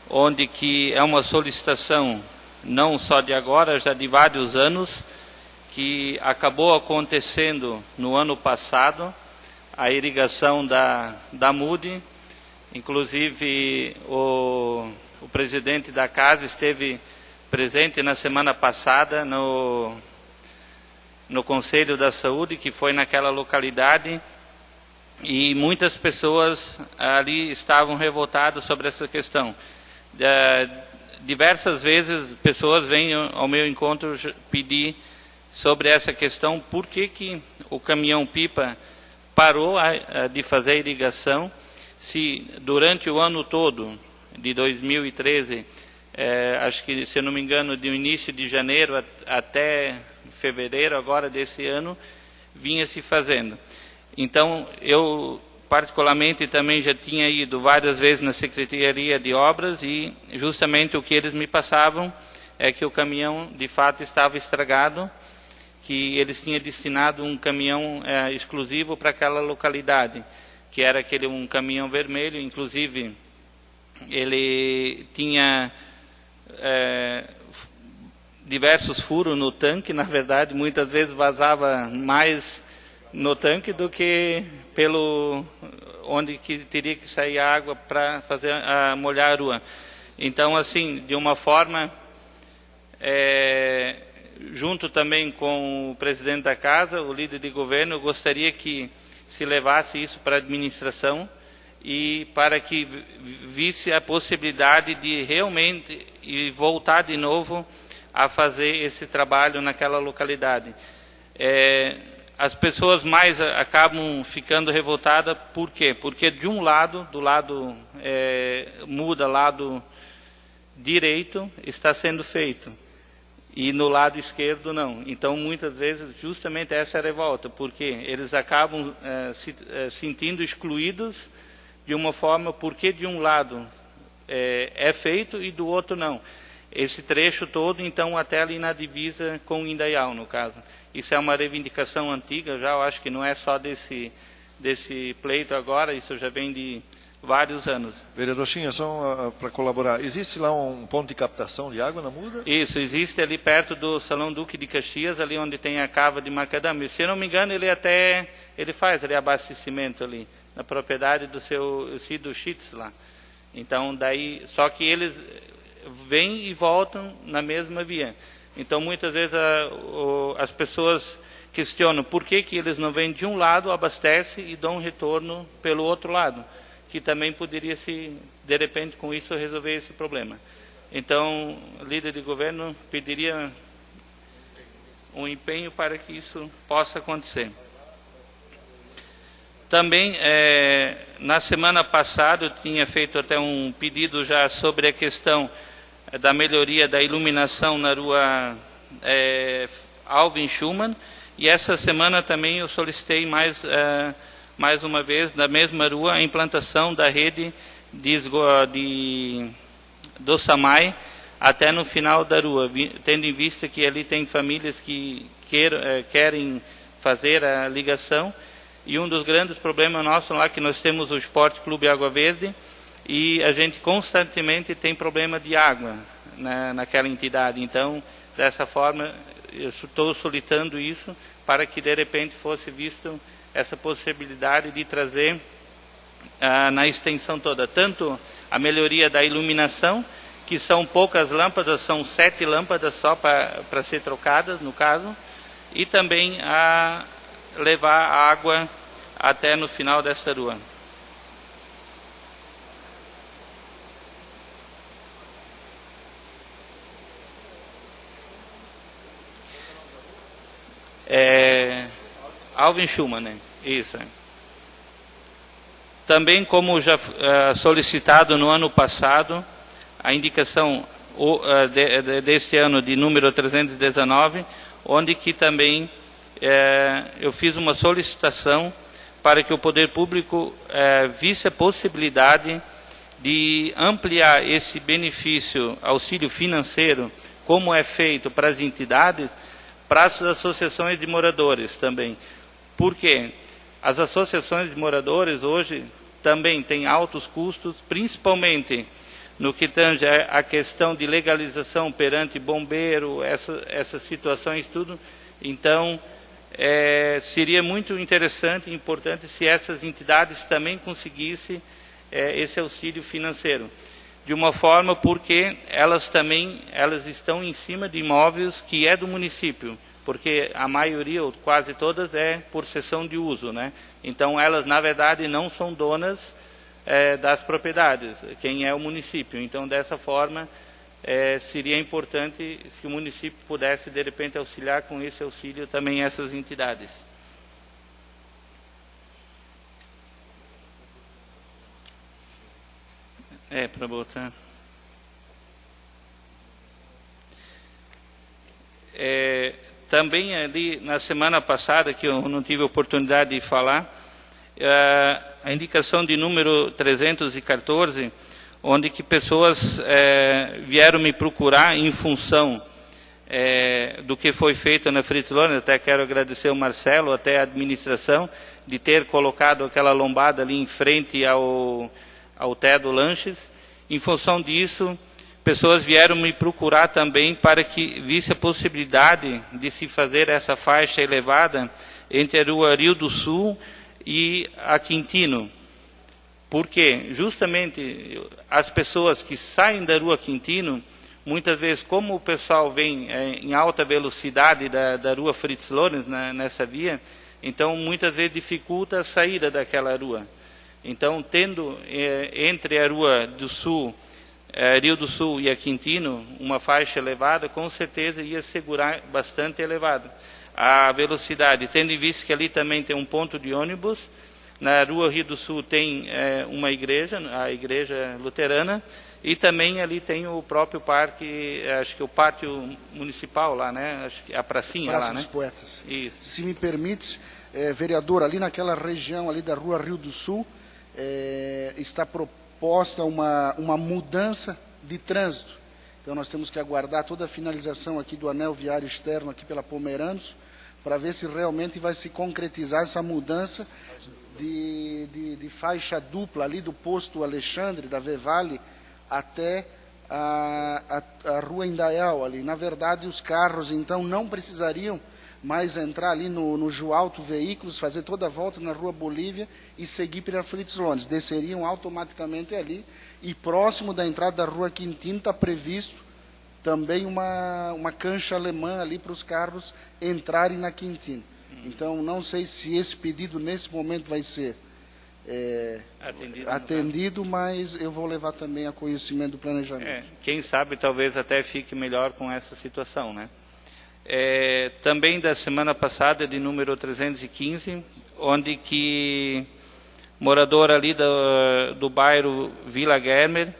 onde que é uma solicitação não só de agora, já de vários anos, que acabou acontecendo no ano passado, a irrigação da MUD. Inclusive, o presidente da casa esteve presente na semana passada no Conselho da Saúde, que foi naquela localidade, e muitas pessoas ali estavam revoltadas sobre essa questão. Diversas vezes pessoas vêm ao meu encontro pedir sobre essa questão, por que o caminhão-pipa parou de fazer a irrigação, se durante o ano todo de 2013, acho que, se eu não me engano, do início de janeiro até fevereiro agora desse ano, vinha se fazendo. Então, eu particularmente também já tinha ido várias vezes na Secretaria de Obras e justamente o que eles me passavam é que o caminhão de fato estava estragado, que eles tinham destinado um caminhão exclusivo para aquela localidade, que era um caminhão vermelho. Inclusive ele tinha diversos furos no tanque. Na verdade, muitas vezes vazava mais no tanque do que onde que teria que sair a água para molhar a rua. Então, assim, de uma forma, junto também com o presidente da casa, o líder de governo, eu gostaria que se levasse isso para a administração e para que visse a possibilidade de realmente voltar de novo a fazer esse trabalho naquela localidade. As pessoas mais acabam ficando revoltadas, por quê? Porque de um lado, muda lado direito, está sendo feito, e no lado esquerdo não. Então, muitas vezes, justamente essa é a revolta, porque eles acabam se sentindo excluídos de uma forma, porque de um lado é feito e do outro não. Esse trecho todo, então, até ali na divisa com o Indaial, no caso. Isso é uma reivindicação antiga, já eu acho que não é só desse pleito agora, isso já vem de vários anos. Vereador Chinha, só para colaborar, existe lá um ponto de captação de água na muda? Isso, existe ali perto do Salão Duque de Caxias, ali onde tem a cava de macadâmia. Se eu não me engano, ele faz ali abastecimento ali, na propriedade do seu Cido Schitz lá. Então, daí, só que eles vêm e voltam na mesma via. Então, muitas vezes, as pessoas questionam por que eles não vêm de um lado, abastecem e dão um retorno pelo outro lado, que também poderia, de repente, com isso, resolver esse problema. Então, líder de governo, pediria um empenho para que isso possa acontecer. Também, na semana passada, eu tinha feito até um pedido já sobre a questão da melhoria da iluminação na rua Alvin Schumann, e essa semana também eu solicitei mais uma vez, da mesma rua, a implantação da rede do SAMAI até no final da rua, tendo em vista que ali tem famílias que querem fazer a ligação. E um dos grandes problemas nossos lá, que nós temos o Esporte Clube Água Verde, e a gente constantemente tem problema de água naquela entidade. Então, dessa forma, eu estou solicitando isso para que, de repente, fosse visto essa possibilidade de trazer na extensão toda, tanto a melhoria da iluminação, que são poucas lâmpadas, são 7 lâmpadas só para ser trocadas, no caso, e também a levar a água até no final desta rua. Alvin Schumann, né? Isso. Também, como já solicitado no ano passado, a indicação deste ano de número 319, onde que também eu fiz uma solicitação para que o poder público visse a possibilidade de ampliar esse benefício, auxílio financeiro, como é feito para as entidades, para as associações de moradores também. Por quê? As associações de moradores hoje também têm altos custos, principalmente no que tange a questão de legalização perante bombeiro, essas situações, tudo. Então, seria muito interessante e importante se essas entidades também conseguissem esse auxílio financeiro. De uma forma porque elas estão em cima de imóveis que é do município, porque a maioria, ou quase todas, é por cessão de uso, né? Então, elas, na verdade, não são donas das propriedades, quem é o município. Então, dessa forma, seria importante se o município pudesse, de repente, auxiliar com esse auxílio também essas entidades. Para botar. Também ali, na semana passada, que eu não tive a oportunidade de falar, a indicação de número 314, onde que pessoas vieram me procurar em função do que foi feito na Fritz Lohner. Até quero agradecer o Marcelo, até a administração, de ter colocado aquela lombada ali em frente ao Tedo Lanches. Em função disso, pessoas vieram me procurar também para que visse a possibilidade de se fazer essa faixa elevada entre a Rua Rio do Sul e a Quintino. Porque justamente as pessoas que saem da Rua Quintino, muitas vezes, como o pessoal vem em alta velocidade da Rua Fritz Lohner nessa via, então muitas vezes dificulta a saída daquela rua. Então, tendo entre a Rua do Sul, Rio do Sul e a Quintino uma faixa elevada, com certeza ia segurar bastante elevada a velocidade, tendo em vista que ali também tem um ponto de ônibus. Na Rua Rio do Sul tem uma igreja, a igreja luterana, e também ali tem o próprio parque, acho que o pátio municipal lá, né? Acho que a pracinha Praça lá, dos né? Poetas. Isso. Se me permite, vereador, ali naquela região ali da Rua Rio do Sul, está proposta uma mudança de trânsito. Então nós temos que aguardar toda a finalização aqui do anel viário externo aqui pela Pomeranos, para ver se realmente vai se concretizar essa mudança de faixa dupla ali do posto Alexandre, da Vevale, até a Rua Indaial ali. Na verdade, os carros, então, não precisariam mais entrar ali no Joalto Veículos, fazer toda a volta na Rua Bolívia e seguir pela Fritz Lohner. Desceriam automaticamente ali, e próximo da entrada da Rua Quintino está previsto também uma cancha alemã ali para os carros entrarem na Quintino. Então, não sei se esse pedido, nesse momento, vai ser atendido, mas eu vou levar também a conhecimento do planejamento. Quem sabe, talvez até fique melhor com essa situação, né? Também da semana passada, de número 315, onde que morador ali do bairro Vila Germer,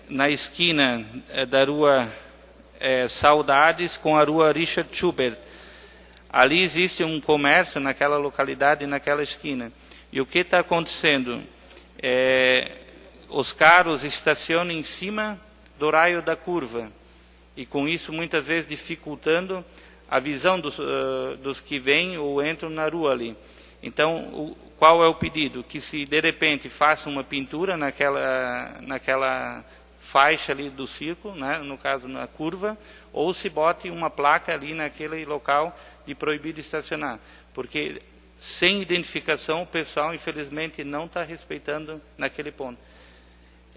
na esquina da rua Saudades com a rua Richard Schubert. Ali existe um comércio naquela localidade, naquela esquina. E o que está acontecendo? Os carros estacionam em cima do raio da curva. E com isso, muitas vezes, dificultando a visão dos que vêm ou entram na rua ali. Então, qual é o pedido? Que se, de repente, faça uma pintura naquela faixa ali do círculo, né, no caso na curva, ou se bote uma placa ali naquele local de proibido estacionar. Porque sem identificação o pessoal, infelizmente, não está respeitando naquele ponto.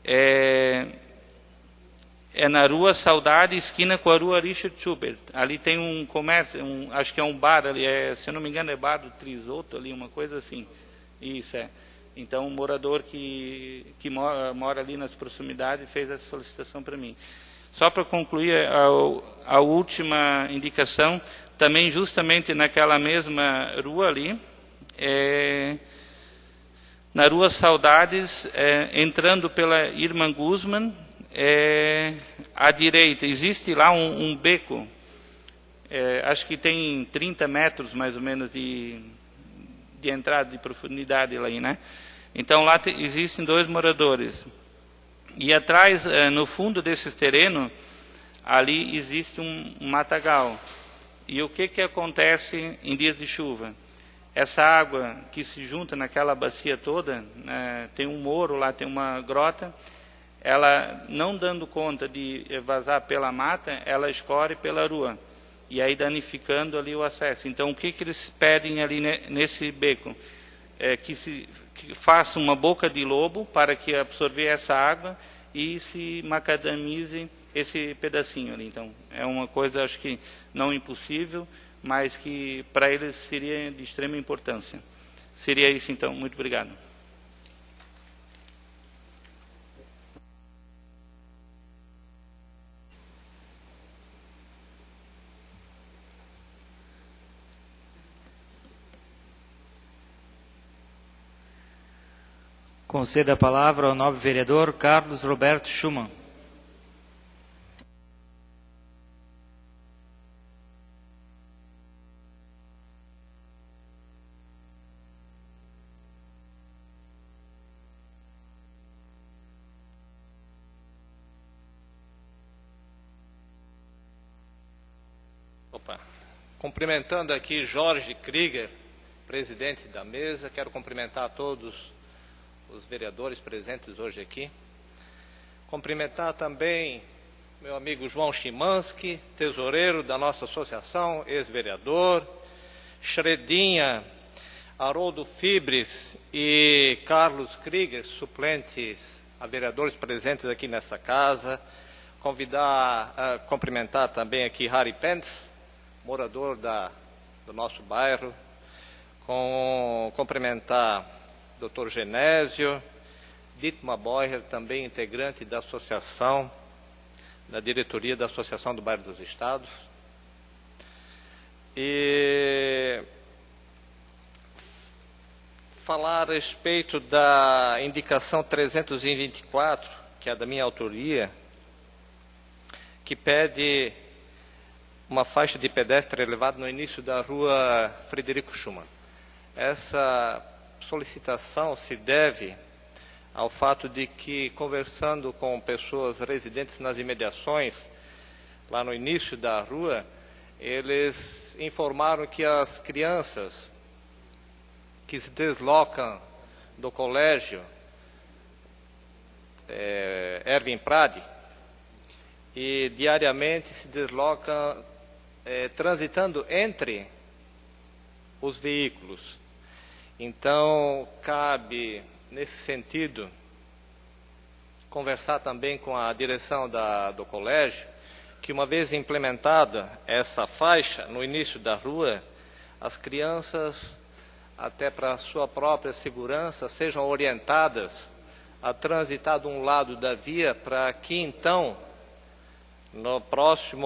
É na rua Saudade, esquina com a rua Richard Schubert. Ali tem um comércio, acho que é um bar ali, se eu não me engano é bar do Trisoto ali, uma coisa assim. Isso Então, um morador que mora ali nas proximidades fez essa solicitação para mim. Só para concluir a última indicação, também justamente naquela mesma rua ali, na rua Saudades, entrando pela Irmã Guzman, à direita, existe lá um beco, acho que tem 30 metros mais ou menos de entrada, de profundidade lá aí, né? Então lá existem 2 moradores. E atrás, no fundo desses terrenos, ali existe um matagal. E o que acontece em dias de chuva? Essa água que se junta naquela bacia toda, tem um moro lá, tem uma grota, ela não dando conta de vazar pela mata, ela escorre pela rua. E aí danificando ali o acesso. Então, o que eles pedem ali nesse beco? Que faça uma boca de lobo para que absorver essa água e se macadamize esse pedacinho ali. Então, é uma coisa, acho que não impossível, mas que para eles seria de extrema importância. Seria isso, então. Muito obrigado. Conceda a palavra ao nobre vereador Carlos Roberto Schumann. Cumprimentando aqui Jorge Krieger, presidente da mesa, quero cumprimentar a todos os vereadores presentes hoje aqui. Cumprimentar também meu amigo João Chimansky, tesoureiro da nossa associação, ex-vereador, Shredinha, Haroldo Fibres e Carlos Krieger, suplentes a vereadores presentes aqui nessa casa. Cumprimentar também aqui Harry Pence, morador do nosso bairro. Cumprimentar Dr. Genésio, Dietmar Boyer, também integrante da associação, da diretoria da Associação do Bairro dos Estados. E falar a respeito da indicação 324, que é da minha autoria, que pede uma faixa de pedestre elevada no início da rua Frederico Schumann. Essa solicitação se deve ao fato de que, conversando com pessoas residentes nas imediações, lá no início da rua, eles informaram que as crianças que se deslocam do colégio Erwin Prade e diariamente se deslocam transitando entre os veículos. Então, cabe, nesse sentido, conversar também com a direção do colégio, que uma vez implementada essa faixa no início da rua, as crianças, até para a sua própria segurança, sejam orientadas a transitar de um lado da via para que então, no próximo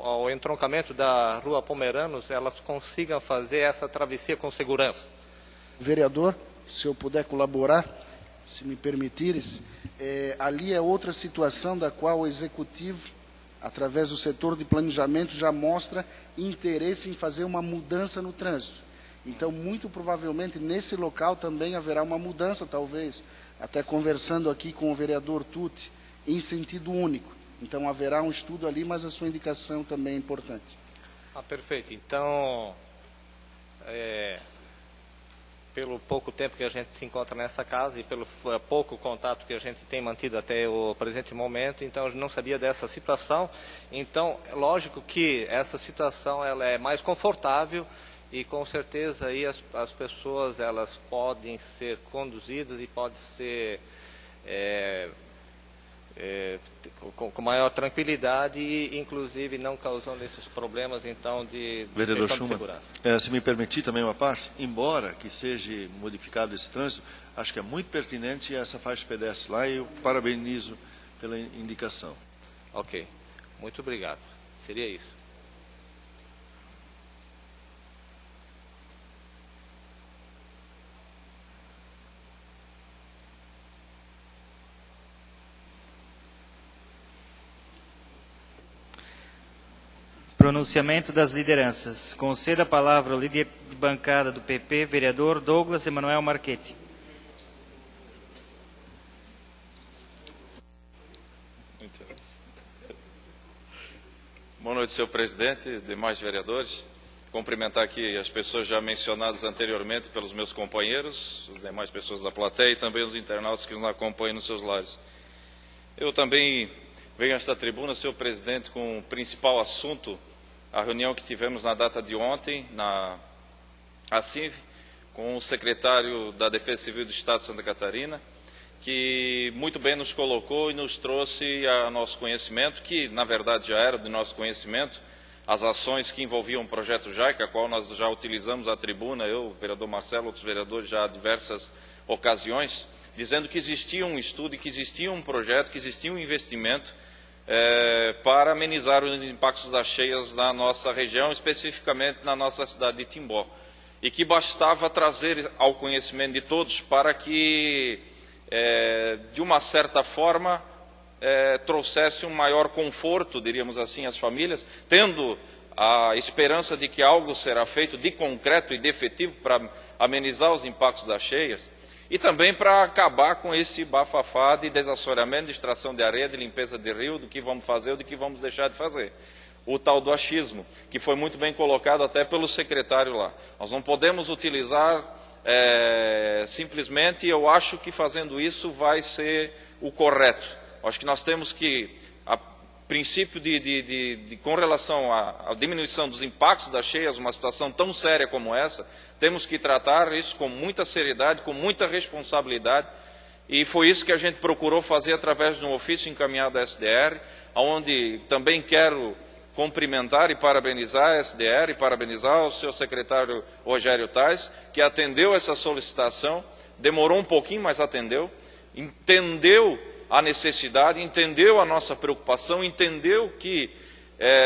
ao entroncamento da Rua Pomeranos, elas consigam fazer essa travessia com segurança. Vereador, se eu puder colaborar, se me permitires, ali é outra situação da qual o Executivo, através do setor de planejamento, já mostra interesse em fazer uma mudança no trânsito. Então, muito provavelmente, nesse local também haverá uma mudança, talvez, até conversando aqui com o vereador Tutti, em sentido único. Então, haverá um estudo ali, mas a sua indicação também é importante. Perfeito. Então, pelo pouco tempo que a gente se encontra nessa casa e pelo pouco contato que a gente tem mantido até o presente momento, então, eu não sabia dessa situação. Então, é lógico que essa situação ela é mais confortável e, com certeza, aí as pessoas elas podem ser conduzidas e podem ser com maior tranquilidade e, inclusive, não causando esses problemas, então, de Vereador questão de Schumann, segurança. se me permitir também uma parte, embora que seja modificado esse trânsito, acho que é muito pertinente essa faixa pedestre lá e eu parabenizo pela indicação. Ok, muito obrigado. Seria isso. Pronunciamento das lideranças. Conceda a palavra ao líder de bancada do PP, vereador Douglas Emanuel Marchetti. Boa noite, senhor presidente, demais vereadores. Cumprimentar aqui as pessoas já mencionadas anteriormente pelos meus companheiros, as demais pessoas da plateia e também os internautas que nos acompanham nos seus lares. Eu também venho a esta tribuna, senhor presidente, com o principal assunto, a reunião que tivemos na data de ontem, na ACIV, com o secretário da Defesa Civil do Estado de Santa Catarina, que muito bem nos colocou e nos trouxe a nosso conhecimento, que na verdade já era do nosso conhecimento, as ações que envolviam o projeto JAICA, a qual nós já utilizamos a tribuna, eu, o vereador Marcelo, outros vereadores já há diversas ocasiões, dizendo que existia um estudo, que existia um projeto, que existia um investimento para amenizar os impactos das cheias na nossa região, especificamente na nossa cidade de Timbó. E que bastava trazer ao conhecimento de todos para que, de uma certa forma, trouxesse um maior conforto, diríamos assim, às famílias, tendo a esperança de que algo será feito de concreto e de efetivo para amenizar os impactos das cheias, e também para acabar com esse bafafá de desassoreamento, de extração de areia, de limpeza de rio, do que vamos fazer ou do que vamos deixar de fazer. O tal do achismo, que foi muito bem colocado até pelo secretário lá. Nós não podemos utilizar simplesmente, e eu acho que fazendo isso vai ser o correto. Acho que nós temos que, a princípio com relação à diminuição dos impactos das cheias, uma situação tão séria como essa, temos que tratar isso com muita seriedade, com muita responsabilidade, e foi isso que a gente procurou fazer através de um ofício encaminhado à SDR, onde também quero cumprimentar e parabenizar a SDR e parabenizar o seu secretário Rogério Tais, que atendeu essa solicitação, demorou um pouquinho, mas atendeu, entendeu a necessidade, entendeu a nossa preocupação, entendeu que,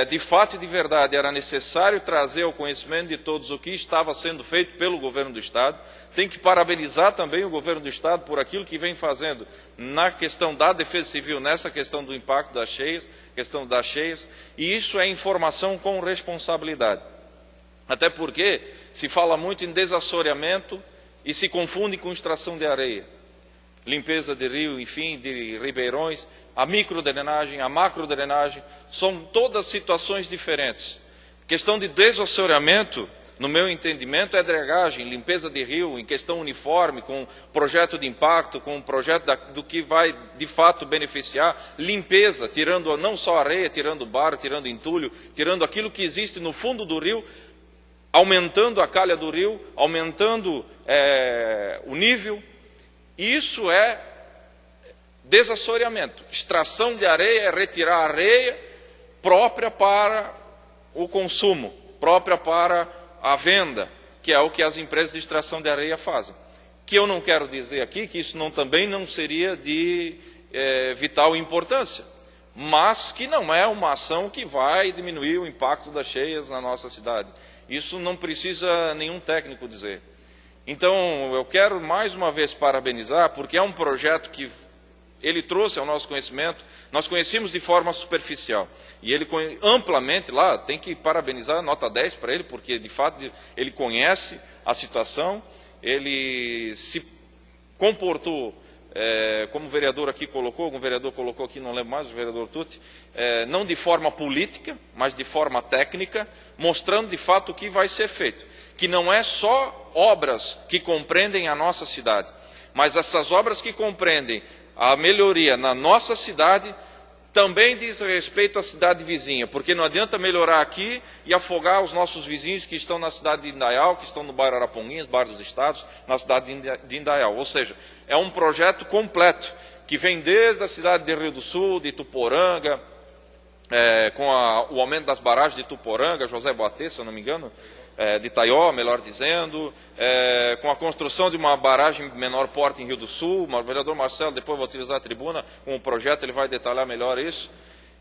de fato e de verdade, era necessário trazer ao conhecimento de todos o que estava sendo feito pelo governo do Estado. Tem que parabenizar também o governo do Estado por aquilo que vem fazendo na questão da defesa civil, nessa questão do impacto das cheias, e isso é informação com responsabilidade. Até porque se fala muito em desassoreamento e se confunde com extração de areia. Limpeza de rio, enfim, de ribeirões, a microdrenagem, a macrodrenagem, são todas situações diferentes. Questão de desassoreamento, no meu entendimento, é drenagem, limpeza de rio, em questão uniforme, com projeto de impacto, com projeto do que vai, de fato, beneficiar, limpeza, tirando não só areia, tirando barro, tirando entulho, tirando aquilo que existe no fundo do rio, aumentando a calha do rio, aumentando o nível. Isso é desassoreamento. Extração de areia é retirar a areia própria para o consumo, própria para a venda, que é o que as empresas de extração de areia fazem. Que eu não quero dizer aqui que isso também não seria de vital importância, mas que não é uma ação que vai diminuir o impacto das cheias na nossa cidade. Isso não precisa nenhum técnico dizer. Então, eu quero mais uma vez parabenizar, porque é um projeto que ele trouxe ao nosso conhecimento, nós conhecemos de forma superficial. E ele amplamente, lá, tem que parabenizar, nota 10 para ele, porque de fato ele conhece a situação, ele se comportou, como o vereador aqui colocou, algum vereador colocou aqui, não lembro mais, o vereador Tutti, não de forma política, mas de forma técnica, mostrando de fato o que vai ser feito. Que não é só obras que compreendem a nossa cidade, mas essas obras que compreendem a melhoria na nossa cidade também diz respeito à cidade vizinha, porque não adianta melhorar aqui e afogar os nossos vizinhos que estão na cidade de Indaial, que estão no bairro Araponguinhas, bairro dos Estados, na cidade de Indaial. Ou seja, é um projeto completo, que vem desde a cidade de Rio do Sul, de Ituporanga, com o aumento das barragens de Ituporanga, José Boatê, se eu não me engano, de Itaió, melhor dizendo, com a construção de uma barragem de menor porte em Rio do Sul. O vereador Marcelo, depois vai utilizar a tribuna com o projeto, ele vai detalhar melhor isso.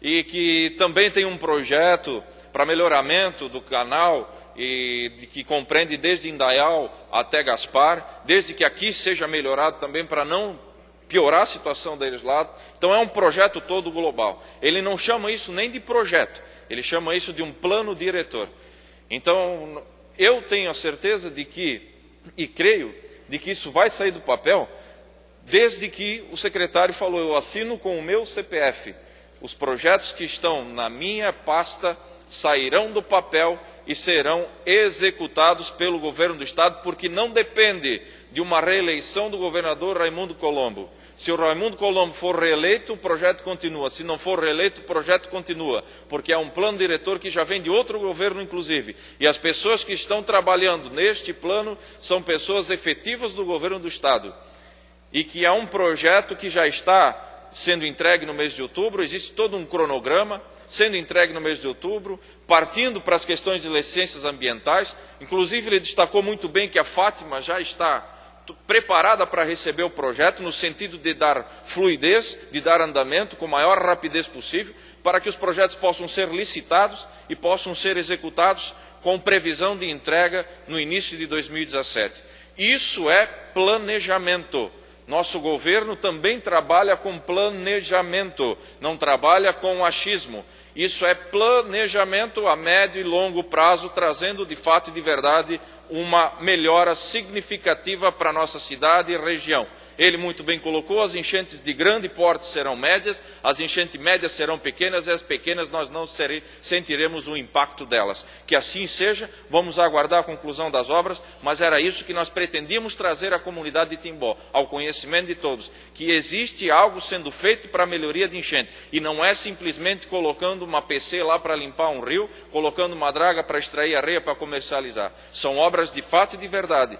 E que também tem um projeto para melhoramento do canal, que compreende desde Indaial até Gaspar, desde que aqui seja melhorado também para não piorar a situação deles lá. Então é um projeto todo global. Ele não chama isso nem de projeto, ele chama isso de um plano diretor. Então, eu tenho a certeza de que, e creio, de que isso vai sair do papel, desde que o secretário falou, eu assino com o meu CPF. Os projetos que estão na minha pasta sairão do papel e serão executados pelo governo do Estado, porque não depende de uma reeleição do governador Raimundo Colombo. Se o Raimundo Colombo for reeleito, o projeto continua. Se não for reeleito, o projeto continua, porque é um plano diretor que já vem de outro governo, inclusive. E as pessoas que estão trabalhando neste plano são pessoas efetivas do governo do Estado. E que é um projeto que já está sendo entregue no mês de outubro, existe todo um cronograma sendo entregue no mês de outubro, partindo para as questões de licenças ambientais. Inclusive, ele destacou muito bem que a Fátima já está preparada para receber o projeto, no sentido de dar fluidez, de dar andamento com a maior rapidez possível, para que os projetos possam ser licitados e possam ser executados com previsão de entrega no início de 2017. Isso é planejamento. Nosso governo também trabalha com planejamento, não trabalha com achismo. Isso é planejamento a médio e longo prazo, trazendo de fato e de verdade uma melhora significativa para a nossa cidade e região. Ele muito bem colocou, as enchentes de grande porte serão médias, as enchentes médias serão pequenas, e as pequenas nós não sentiremos o impacto delas. Que assim seja, vamos aguardar a conclusão das obras, mas era isso que nós pretendíamos trazer à comunidade de Timbó, ao conhecimento de todos, que existe algo sendo feito para a melhoria de enchente, e não é simplesmente colocando uma PC lá para limpar um rio, colocando uma draga para extrair areia para comercializar. São obras de fato e de verdade,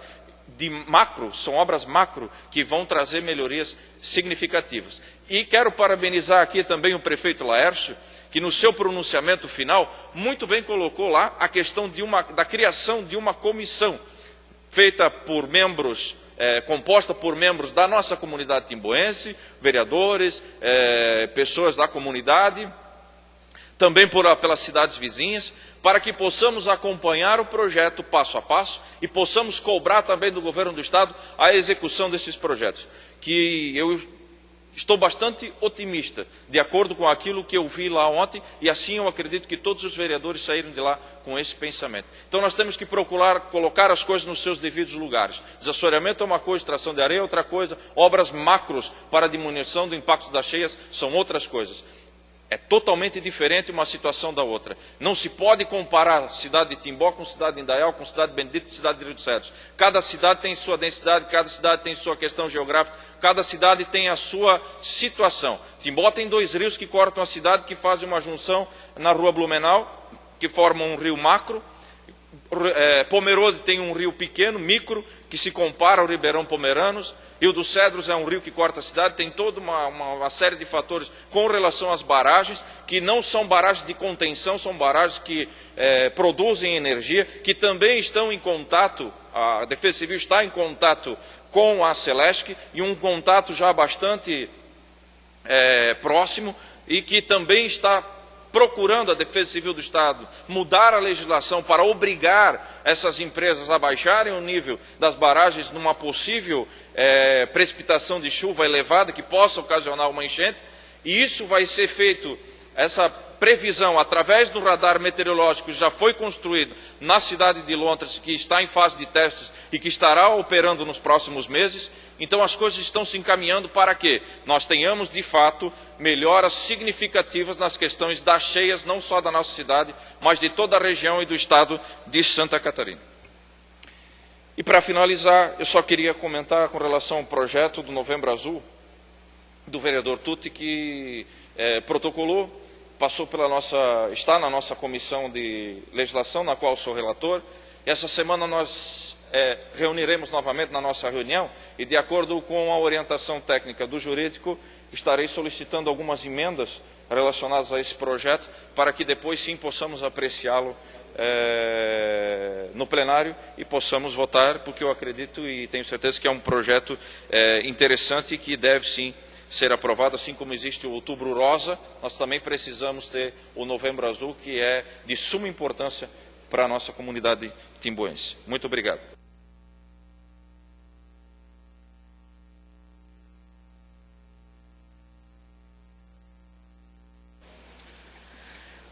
de macro, são obras macro que vão trazer melhorias significativas. E quero parabenizar aqui também o prefeito Laércio, que no seu pronunciamento final muito bem colocou lá a questão da criação de uma comissão feita por membros, composta por membros da nossa comunidade timboense, vereadores, pessoas da comunidade, também pelas cidades vizinhas, para que possamos acompanhar o projeto passo a passo e possamos cobrar também do governo do Estado a execução desses projetos. Que eu estou bastante otimista, de acordo com aquilo que eu vi lá ontem, e assim eu acredito que todos os vereadores saíram de lá com esse pensamento. Então nós temos que procurar colocar as coisas nos seus devidos lugares. Desassoreamento é uma coisa, extração de areia é outra coisa, obras macros para diminuição do impacto das cheias são outras coisas. É totalmente diferente uma situação da outra. Não se pode comparar a cidade de Timbó com a cidade de Indaial, com a cidade de Benedito e a cidade de Rio dos Cedros. Cada cidade tem sua densidade, cada cidade tem sua questão geográfica, cada cidade tem a sua situação. Timbó tem 2 rios que cortam a cidade, que fazem uma junção na rua Blumenau, que formam um rio macro. Pomerode tem um rio pequeno, micro, que se compara ao Ribeirão Pomeranos. Rio dos Cedros é um rio que corta a cidade, tem toda uma série de fatores com relação às barragens, que não são barragens de contenção, são barragens que produzem energia, que também estão em contato, a Defesa Civil está em contato com a Celesc, e um contato já bastante próximo, e que também está procurando a Defesa Civil do Estado mudar a legislação para obrigar essas empresas a baixarem o nível das barragens numa possível precipitação de chuva elevada que possa ocasionar uma enchente. E isso vai ser feito, essa previsão, através do radar meteorológico que já foi construído na cidade de Londres, que está em fase de testes e que estará operando nos próximos meses. Então as coisas estão se encaminhando para que nós tenhamos, de fato, melhoras significativas nas questões das cheias, não só da nossa cidade, mas de toda a região e do estado de Santa Catarina. E para finalizar, eu só queria comentar com relação ao projeto do Novembro Azul, do vereador Tutti, que protocolou, passou está na nossa comissão de legislação, na qual sou relator. Essa semana nós reuniremos novamente na nossa reunião e, de acordo com a orientação técnica do jurídico, estarei solicitando algumas emendas relacionadas a esse projeto, para que depois sim possamos apreciá-lo no plenário e possamos votar, porque eu acredito e tenho certeza que é um projeto interessante e que deve sim ser aprovado. Assim como existe o Outubro Rosa, nós também precisamos ter o Novembro Azul, que é de suma importância para a nossa comunidade timboense. Muito obrigado.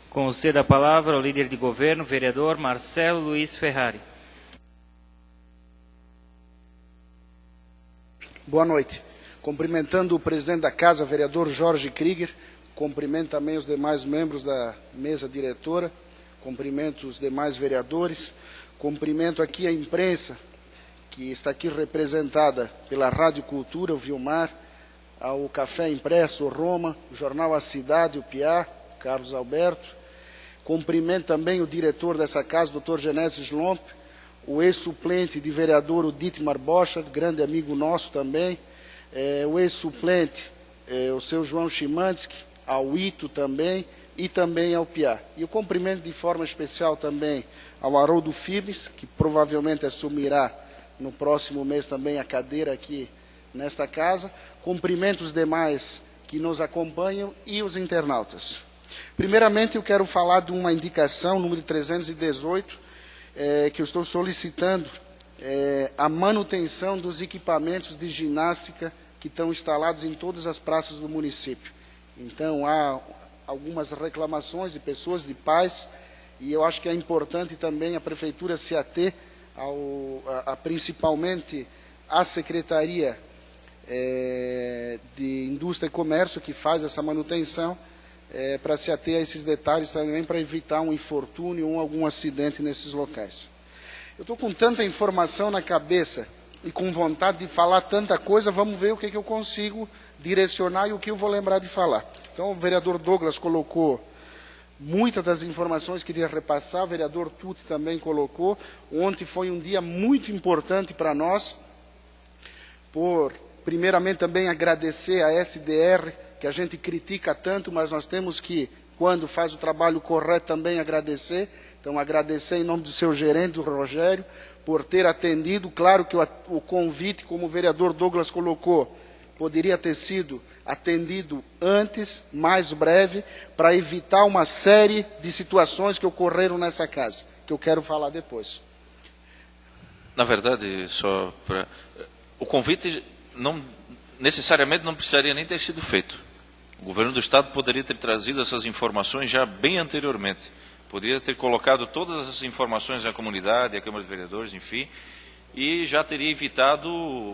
Concedo a palavra ao líder de governo, vereador Marcelo Luiz Ferrari. Boa noite. Cumprimentando o presidente da Casa, vereador Jorge Krieger, cumprimento também os demais membros da mesa diretora, cumprimento os demais vereadores, cumprimento aqui a imprensa, que está aqui representada pela Rádio Cultura, o Vilmar, ao Café Impresso, o Roma, o Jornal A Cidade, o Piá, Carlos Alberto. Cumprimento também o diretor dessa casa, Dr. Genésio Slomp, o ex-suplente de vereador, o Dietmar Boschert, grande amigo nosso também, o ex-suplente, o seu João Chimansky, ao Ito também, e também ao Piá. E eu cumprimento de forma especial também ao Haroldo Fibes, que provavelmente assumirá no próximo mês também a cadeira aqui nesta casa. Cumprimento os demais que nos acompanham e os internautas. Primeiramente, eu quero falar de uma indicação, número 318, que eu estou solicitando a manutenção dos equipamentos de ginástica que estão instalados em todas as praças do município. Então, há algumas reclamações de pessoas, de pais, e eu acho que é importante também a Prefeitura se ater principalmente à Secretaria de Indústria e Comércio, que faz essa manutenção, para se ater a esses detalhes também, para evitar um infortúnio ou algum acidente nesses locais. Eu estou com tanta informação na cabeça e com vontade de falar tanta coisa, vamos ver o que eu consigo direcionar e o que eu vou lembrar de falar. Então, o vereador Douglas colocou muitas das informações que queria repassar, o vereador Tutti também colocou. Ontem foi um dia muito importante para nós, primeiramente também agradecer a SDR, que a gente critica tanto, mas nós temos que, quando faz o trabalho correto, também agradecer. Então, agradecer em nome do seu gerente, do Rogério, por ter atendido. Claro que o convite, como o vereador Douglas colocou, poderia ter sido atendido antes, mais breve, para evitar uma série de situações que ocorreram nessa casa, que eu quero falar depois. Na verdade, o convite necessariamente não precisaria nem ter sido feito. O governo do Estado poderia ter trazido essas informações já bem anteriormente. Poderia ter colocado todas as informações à comunidade, à Câmara de Vereadores, enfim, e já teria evitado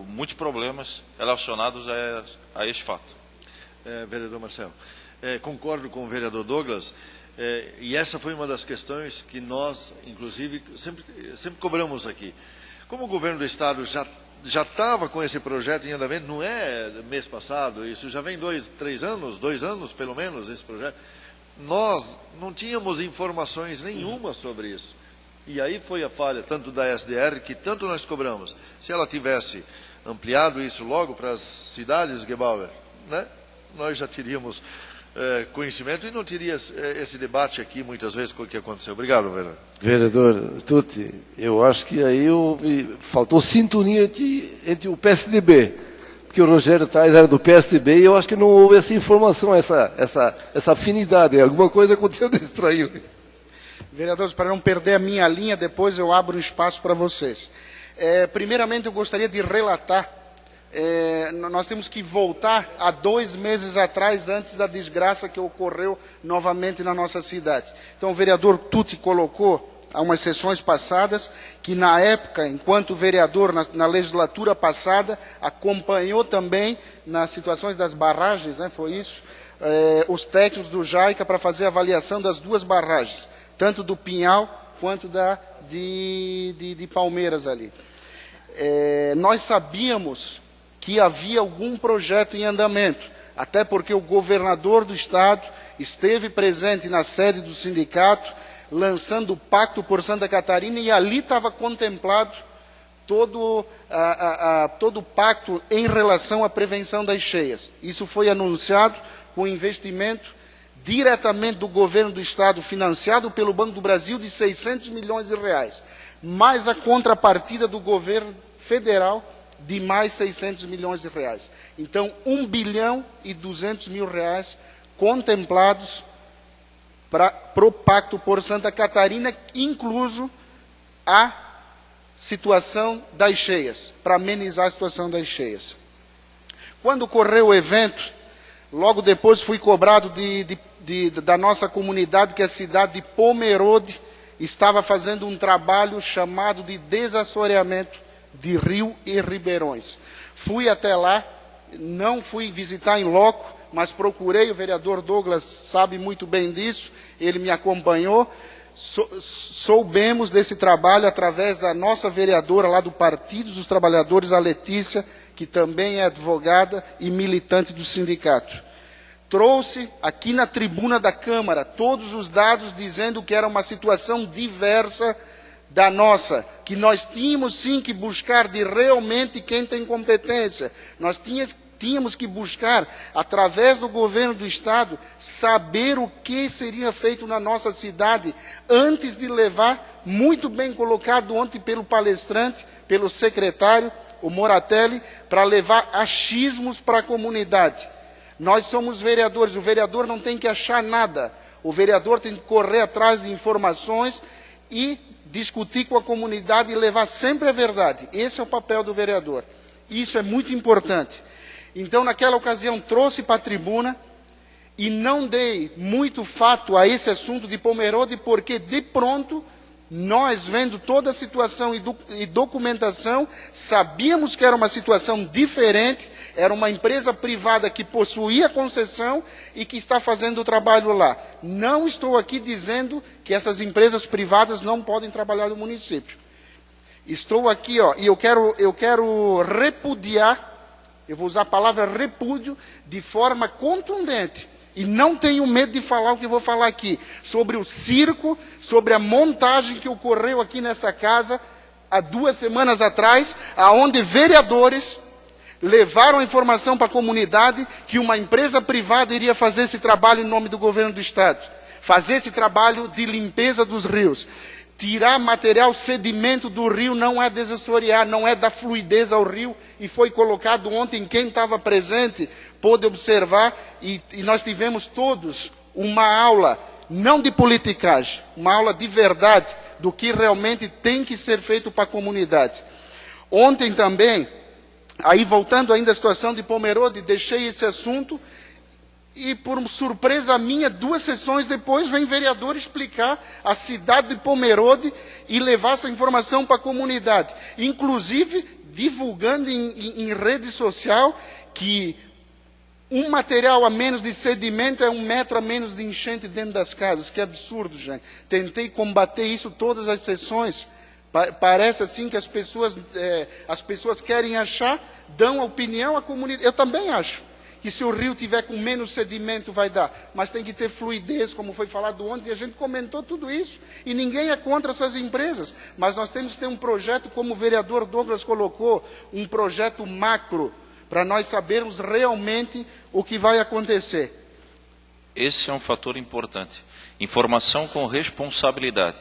muitos problemas relacionados a este fato. Vereador Marcelo, concordo com o vereador Douglas, e essa foi uma das questões que nós, inclusive, sempre cobramos aqui. Como o governo do Estado já estava com esse projeto em andamento, não é mês passado, isso já vem 2 anos pelo menos, esse projeto. Nós não tínhamos informações nenhuma sobre isso. E aí foi a falha, tanto da SDR, que tanto nós cobramos. Se ela tivesse ampliado isso logo para as cidades, Gebauer, né, nós já teríamos conhecimento e não teria esse debate aqui, muitas vezes, com o que aconteceu. Obrigado, vereador. Vereador Tutti, eu acho que aí faltou sintonia entre o PSDB, porque o Rogério Tais era do PSDB e eu acho que não houve essa informação, essa afinidade. Alguma coisa aconteceu desse traio. Vereadores, para não perder a minha linha, depois eu abro um espaço para vocês. Primeiramente, eu gostaria de relatar, nós temos que voltar a 2 meses atrás, antes da desgraça que ocorreu novamente na nossa cidade. Então, o vereador Tutti colocou, há umas sessões passadas, que na época, enquanto vereador, na legislatura passada, acompanhou também, nas situações das barragens, né, foi isso, os técnicos do JAICA para fazer a avaliação das 2 barragens, tanto do Pinhal quanto de Palmeiras ali. Nós sabíamos que havia algum projeto em andamento, até porque o governador do estado esteve presente na sede do sindicato, lançando o Pacto por Santa Catarina, e ali estava contemplado todo o pacto em relação à prevenção das cheias. Isso foi anunciado com investimento diretamente do governo do estado, financiado pelo Banco do Brasil, de 600 milhões de reais, mais a contrapartida do governo federal de mais 600 milhões de reais. Então, 1 bilhão e 200 mil reais contemplados para o Pacto por Santa Catarina, incluso a situação das cheias, para amenizar a situação das cheias. Quando ocorreu o evento, logo depois fui cobrado da nossa comunidade que a cidade de Pomerode estava fazendo um trabalho chamado de desassoreamento de rio e ribeirões. Fui até lá, não fui visitar em loco, mas procurei, o vereador Douglas sabe muito bem disso, ele me acompanhou, soubemos desse trabalho através da nossa vereadora lá do Partido dos Trabalhadores, a Letícia, que também é advogada e militante do sindicato. Trouxe aqui na tribuna da Câmara todos os dados dizendo que era uma situação diversa da nossa, que nós tínhamos sim que buscar de realmente quem tem competência. Nós tínhamos que buscar, através do governo do estado, saber o que seria feito na nossa cidade, antes de levar, muito bem colocado ontem pelo palestrante, pelo secretário, o Moratelli, para levar achismos para a comunidade. Nós somos vereadores, o vereador não tem que achar nada, o vereador tem que correr atrás de informações e discutir com a comunidade e levar sempre a verdade. Esse é o papel do vereador. Isso é muito importante. Então, naquela ocasião, trouxe para a tribuna e não dei muito fato a esse assunto de Pomerode, porque, de pronto, nós, vendo toda a situação e documentação, sabíamos que era uma situação diferente, era uma empresa privada que possuía concessão e que está fazendo o trabalho lá. Não estou aqui dizendo que essas empresas privadas não podem trabalhar no município. Estou aqui, e eu quero repudiar, eu vou usar a palavra repúdio de forma contundente, e não tenho medo de falar o que vou falar aqui, sobre o circo, sobre a montagem que ocorreu aqui nessa casa, há 2 semanas atrás, aonde vereadores levaram a informação para a comunidade que uma empresa privada iria fazer esse trabalho em nome do governo do estado, fazer esse trabalho de limpeza dos rios. Tirar material sedimento do rio não é desassorear, não é dar fluidez ao rio, e foi colocado ontem, quem estava presente pôde observar, e nós tivemos todos uma aula, não de politicagem, uma aula de verdade, do que realmente tem que ser feito para a comunidade. Ontem também, aí voltando ainda à situação de Pomerode, deixei esse assunto, e por surpresa minha, 2 sessões depois, vem vereador explicar a cidade de Pomerode e levar essa informação para a comunidade. Inclusive, divulgando em rede social que um material a menos de sedimento é 1 metro a menos de enchente dentro das casas. Que absurdo, gente. Tentei combater isso todas as sessões. Parece assim que as pessoas querem achar, dão a opinião à comunidade. Eu também acho. que se o rio tiver com menos sedimento vai dar, mas tem que ter fluidez, como foi falado ontem, e a gente comentou tudo isso, e ninguém é contra essas empresas, mas nós temos que ter um projeto, como o vereador Douglas colocou, um projeto macro, para nós sabermos realmente o que vai acontecer. Esse é um fator importante. Informação com responsabilidade.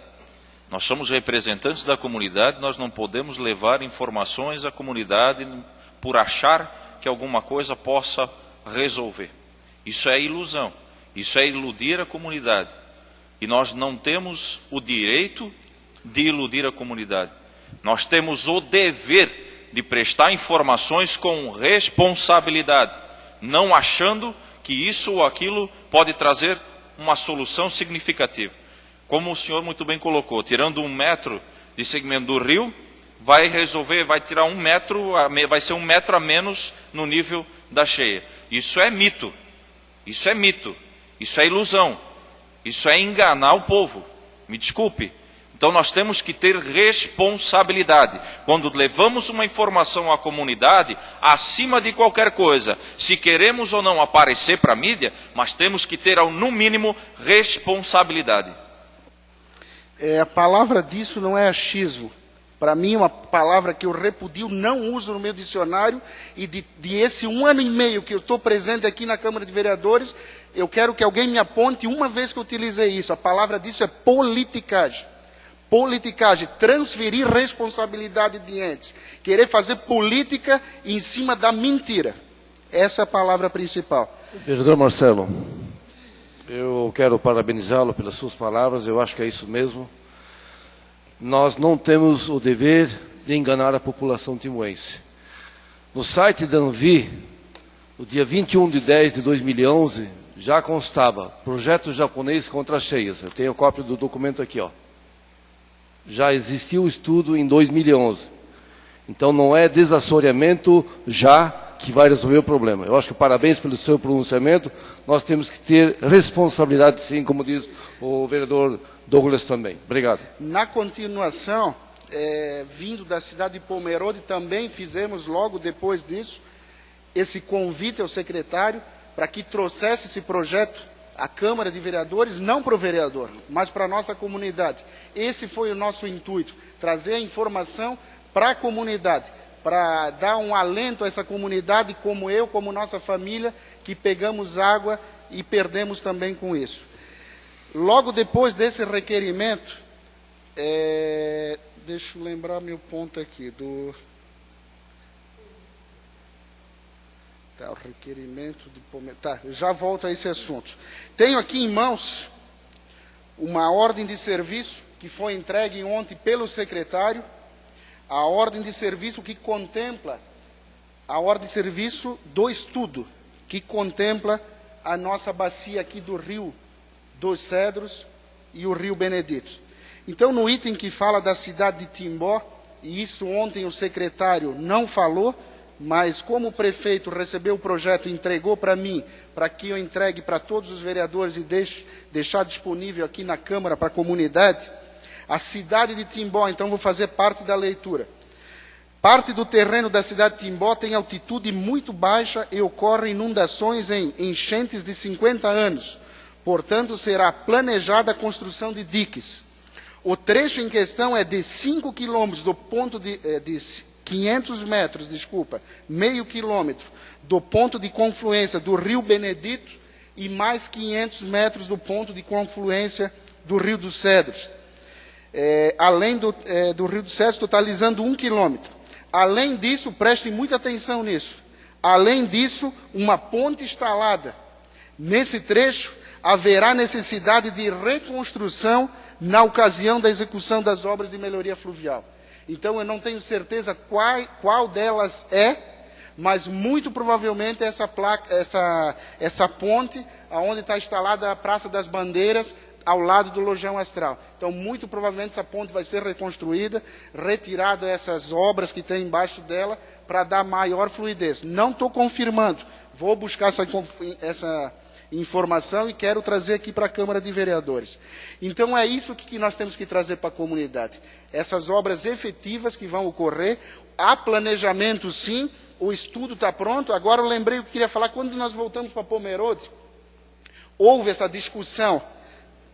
Nós somos representantes da comunidade, nós não podemos levar informações à comunidade por achar que alguma coisa possa resolver. Isso é ilusão, isso é iludir a comunidade. E nós não temos o direito de iludir a comunidade. Nós temos o dever de prestar informações com responsabilidade, não achando que isso ou aquilo pode trazer uma solução significativa. Como o senhor muito bem colocou, tirando 1 metro de segmento do rio, vai resolver, vai tirar 1 metro, vai ser 1 metro a menos no nível da cheia. Isso é mito, isso é mito, isso é ilusão, isso é enganar o povo, me desculpe. Então nós temos que ter responsabilidade. Quando levamos uma informação à comunidade, acima de qualquer coisa, se queremos ou não aparecer para a mídia, mas temos que ter, no mínimo, responsabilidade. A palavra disso não é achismo. Para mim, uma palavra que eu repudio, não uso no meu dicionário, e de esse 1 ano e meio que eu estou presente aqui na Câmara de Vereadores, eu quero que alguém me aponte uma vez que eu utilizei isso. A palavra disso é politicagem. Politicagem, transferir responsabilidade de entes, querer fazer política em cima da mentira. Essa é a palavra principal. Vereador Marcelo, eu quero parabenizá-lo pelas suas palavras, eu acho que é isso mesmo. Nós não temos o dever de enganar a população timoense. No site da Anvi, no dia 21/10/2011, já constava projeto japonês contra cheias. Eu tenho a cópia do documento aqui, ó. Já existiu o estudo em 2011. Então não é desassoreamento já que vai resolver o problema. Eu acho que parabéns pelo seu pronunciamento. Nós temos que ter responsabilidade, sim, como diz o vereador Douglas também. Obrigado. Na continuação, vindo da cidade de Pomerode, também fizemos logo depois disso esse convite ao secretário para que trouxesse esse projeto à Câmara de Vereadores, não para o vereador, mas para a nossa comunidade. Esse foi o nosso intuito, trazer a informação para a comunidade, para dar um alento a essa comunidade, como eu, como nossa família, que pegamos água e perdemos também com isso. Logo depois desse requerimento, deixa eu lembrar meu ponto aqui, o requerimento de Pomerode. Tá, eu já volto a esse assunto. Tenho aqui em mãos uma ordem de serviço que foi entregue ontem pelo secretário, a ordem de serviço que contempla, a ordem de serviço do estudo, que contempla a nossa bacia aqui do Rio dos Cedros e o Rio Benedito. Então, no item que fala da cidade de Timbó, e isso ontem o secretário não falou, mas como o prefeito recebeu o projeto e entregou para mim, para que eu entregue para todos os vereadores e deixar disponível aqui na Câmara para a comunidade, a cidade de Timbó, então vou fazer parte da leitura. Parte do terreno da cidade de Timbó tem altitude muito baixa e ocorrem inundações em enchentes de 50 anos. Portanto, será planejada a construção de diques. O trecho em questão é de 5 quilômetros do ponto de 500 metros, meio quilômetro, do ponto de confluência do Rio Benedito e mais 500 metros do ponto de confluência do Rio dos Cedros. Além do Rio dos Cedros, totalizando 1 quilômetro. Além disso, prestem muita atenção nisso, além disso, uma ponte instalada. Nesse trecho, haverá necessidade de reconstrução na ocasião da execução das obras de melhoria fluvial. Então, eu não tenho certeza qual delas é, mas muito provavelmente essa ponte, onde está instalada a Praça das Bandeiras, ao lado do Lojão Astral. Então, muito provavelmente essa ponte vai ser reconstruída, retirado essas obras que tem embaixo dela, para dar maior fluidez. Não estou confirmando, vou buscar informação e quero trazer aqui para a Câmara de Vereadores. Então é isso que nós temos que trazer para a comunidade. Essas obras efetivas que vão ocorrer, há planejamento sim, o estudo está pronto. Agora eu lembrei o que queria falar, quando nós voltamos para Pomerode, houve essa discussão,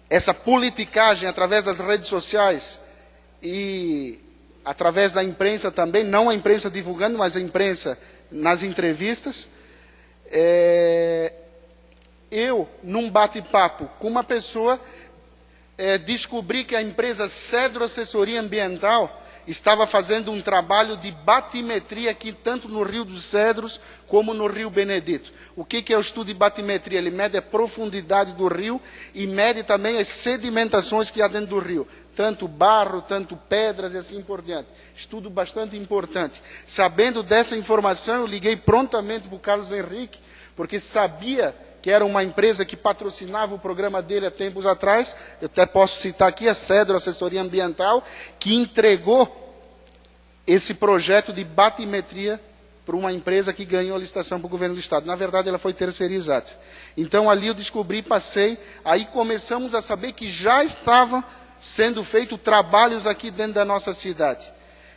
essa politicagem através das redes sociais e através da imprensa também, não a imprensa divulgando, mas a imprensa nas entrevistas. Eu, num bate-papo com uma pessoa, descobri que a empresa Cedro Assessoria Ambiental estava fazendo um trabalho de batimetria aqui, tanto no Rio dos Cedros, como no Rio Benedito. O que é o estudo de batimetria? Ele mede a profundidade do rio e mede também as sedimentações que há dentro do rio. Tanto barro, tanto pedras e assim por diante. Estudo bastante importante. Sabendo dessa informação, eu liguei prontamente para o Carlos Henrique, porque sabia que era uma empresa que patrocinava o programa dele há tempos atrás. Eu até posso citar aqui a Cedro Assessoria Ambiental, que entregou esse projeto de batimetria para uma empresa que ganhou a licitação para o governo do Estado. Na verdade, ela foi terceirizada. Então, ali eu descobri, passei, aí começamos a saber que já estavam sendo feitos trabalhos aqui dentro da nossa cidade.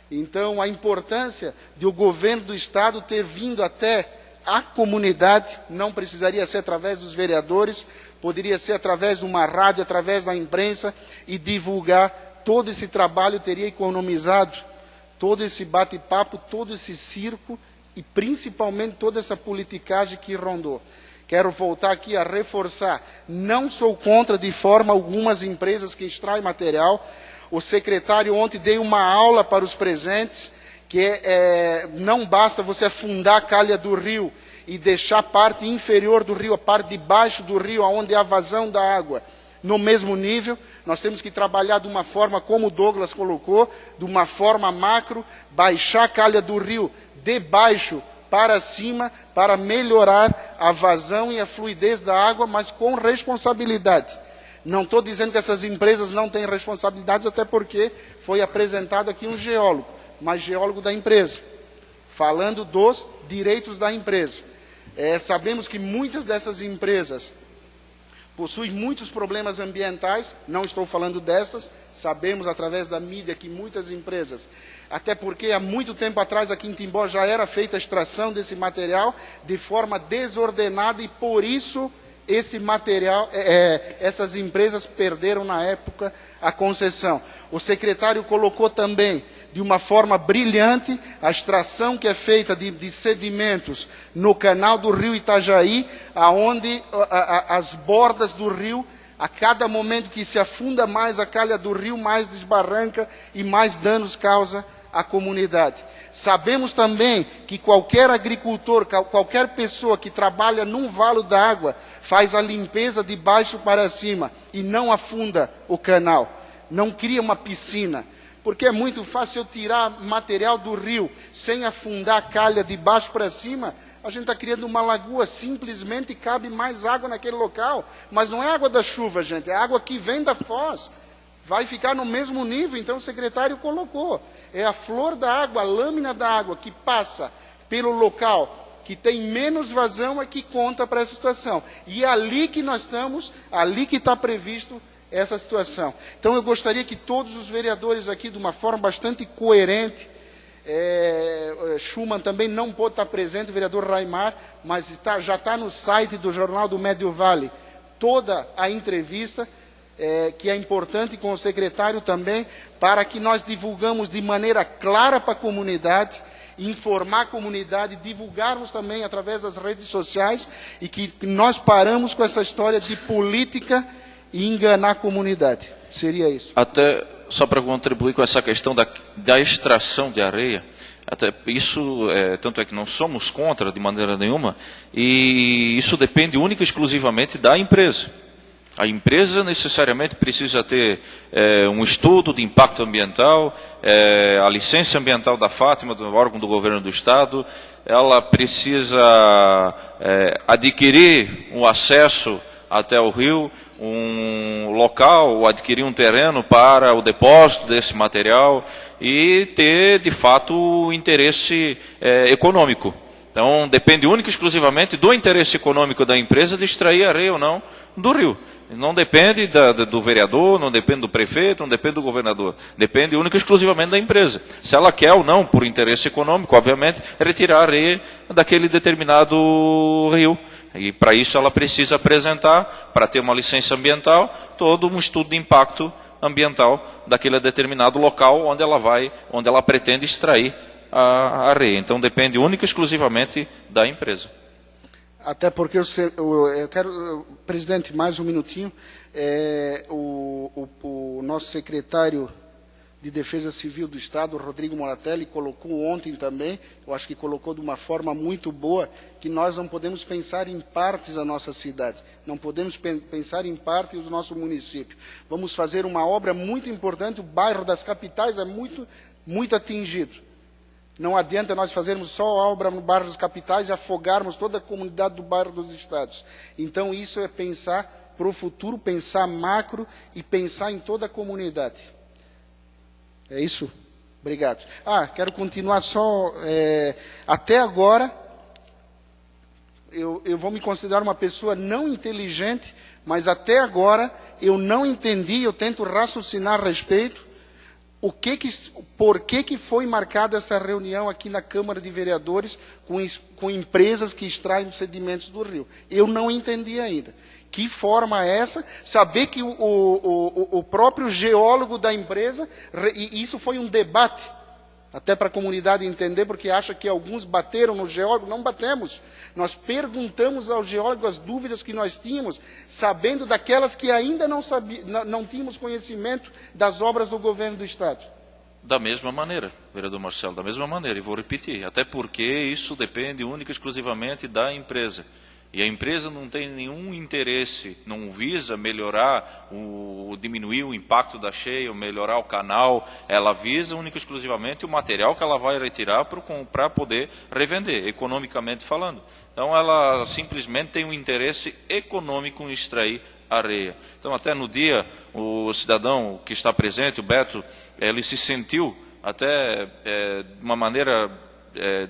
Então, a importância de o governo do Estado ter vindo até a comunidade, não precisaria ser através dos vereadores, poderia ser através de uma rádio, através da imprensa, e divulgar todo esse trabalho, teria economizado todo esse bate-papo, todo esse circo, e principalmente toda essa politicagem que rondou. Quero voltar aqui a reforçar, não sou contra de forma alguma as empresas que extraem material. O secretário ontem deu uma aula para os presentes, que não basta você afundar a calha do rio e deixar a parte inferior do rio, a parte de baixo do rio, onde há vazão da água, no mesmo nível. Nós temos que trabalhar de uma forma, como o Douglas colocou, de uma forma macro, baixar a calha do rio de baixo para cima, para melhorar a vazão e a fluidez da água, mas com responsabilidade. Não estou dizendo que essas empresas não têm responsabilidades, até porque foi apresentado aqui um geólogo, mas geólogo da empresa, falando dos direitos da empresa. Sabemos que muitas dessas empresas possuem muitos problemas ambientais, não estou falando dessas, sabemos através da mídia que muitas empresas, até porque há muito tempo atrás aqui em Timbó já era feita a extração desse material de forma desordenada e por isso esse material, essas empresas perderam na época a concessão. O secretário colocou também de uma forma brilhante a extração que é feita de sedimentos no canal do rio Itajaí, aonde as bordas do rio, a cada momento que se afunda mais a calha do rio, mais desbarranca e mais danos causa à comunidade. Sabemos também que qualquer agricultor, qualquer pessoa que trabalha num valo da água, faz a limpeza de baixo para cima e não afunda o canal, não cria uma piscina. Porque é muito fácil eu tirar material do rio sem afundar a calha de baixo para cima. A gente está criando uma lagoa, simplesmente cabe mais água naquele local. Mas não é água da chuva, gente, é água que vem da foz. Vai ficar no mesmo nível, então o secretário colocou. É a flor da água, a lâmina da água que passa pelo local que tem menos vazão é que conta para essa situação. E é ali que nós estamos, ali que está previsto essa situação. Então eu gostaria que todos os vereadores aqui, de uma forma bastante coerente, Schumann também não pôde estar presente, o vereador Raimar, mas já está no site do Jornal do Médio Vale, toda a entrevista, que é importante, com o secretário também, para que nós divulgamos de maneira clara para a comunidade, informar a comunidade, divulgarmos também através das redes sociais, e que nós paramos com essa história de política e enganar a comunidade. Seria isso. Até só para contribuir com essa questão da extração de areia, até isso, tanto é que não somos contra de maneira nenhuma, e isso depende única e exclusivamente da empresa. A empresa necessariamente precisa ter um estudo de impacto ambiental, a licença ambiental da Fátima, do órgão do governo do Estado, ela precisa adquirir um acesso até o rio, um local, adquirir um terreno para o depósito desse material e ter, de fato, o interesse econômico. Então, depende única e exclusivamente do interesse econômico da empresa de extrair areia ou não do rio. Não depende do vereador, não depende do prefeito, não depende do governador. Depende única e exclusivamente da empresa. Se ela quer ou não, por interesse econômico, obviamente, retirar a areia daquele determinado rio. E para isso ela precisa apresentar, para ter uma licença ambiental, todo um estudo de impacto ambiental daquele determinado local onde ela pretende extrair a areia. Então depende única e exclusivamente da empresa. Até porque eu quero, presidente, mais um minutinho. O nosso secretário de Defesa Civil do Estado, Rodrigo Moratelli, colocou ontem também, eu acho que colocou de uma forma muito boa, que nós não podemos pensar em partes da nossa cidade, não podemos pensar em partes do nosso município. Vamos fazer uma obra muito importante, o bairro das capitais é muito atingido. Não adianta nós fazermos só a obra no bairro das capitais e afogarmos toda a comunidade do bairro dos estados. Então, isso é pensar para o futuro, pensar macro e pensar em toda a comunidade. É isso? Obrigado. Quero continuar só. Até agora, eu vou me considerar uma pessoa não inteligente, mas até agora eu não entendi, eu tento raciocinar a respeito. Por que foi marcada essa reunião aqui na Câmara de Vereadores com empresas que extraem sedimentos do rio? Eu não entendi ainda. Que forma é essa? Saber que o próprio geólogo da empresa, e isso foi um debate, até para a comunidade entender, porque acha que alguns bateram no geólogo. Não batemos. Nós perguntamos ao geólogo as dúvidas que nós tínhamos, sabendo daquelas que ainda não tínhamos conhecimento das obras do governo do Estado. Da mesma maneira, vereador Marcelo, da mesma maneira, e vou repetir, até porque isso depende única e exclusivamente da empresa. E a empresa não tem nenhum interesse, não visa melhorar, diminuir o impacto da cheia, ou melhorar o canal, ela visa única e exclusivamente o material que ela vai retirar para poder revender, economicamente falando. Então ela simplesmente tem um interesse econômico em extrair areia. Então até no dia, o cidadão que está presente, o Beto, ele se sentiu até de uma maneira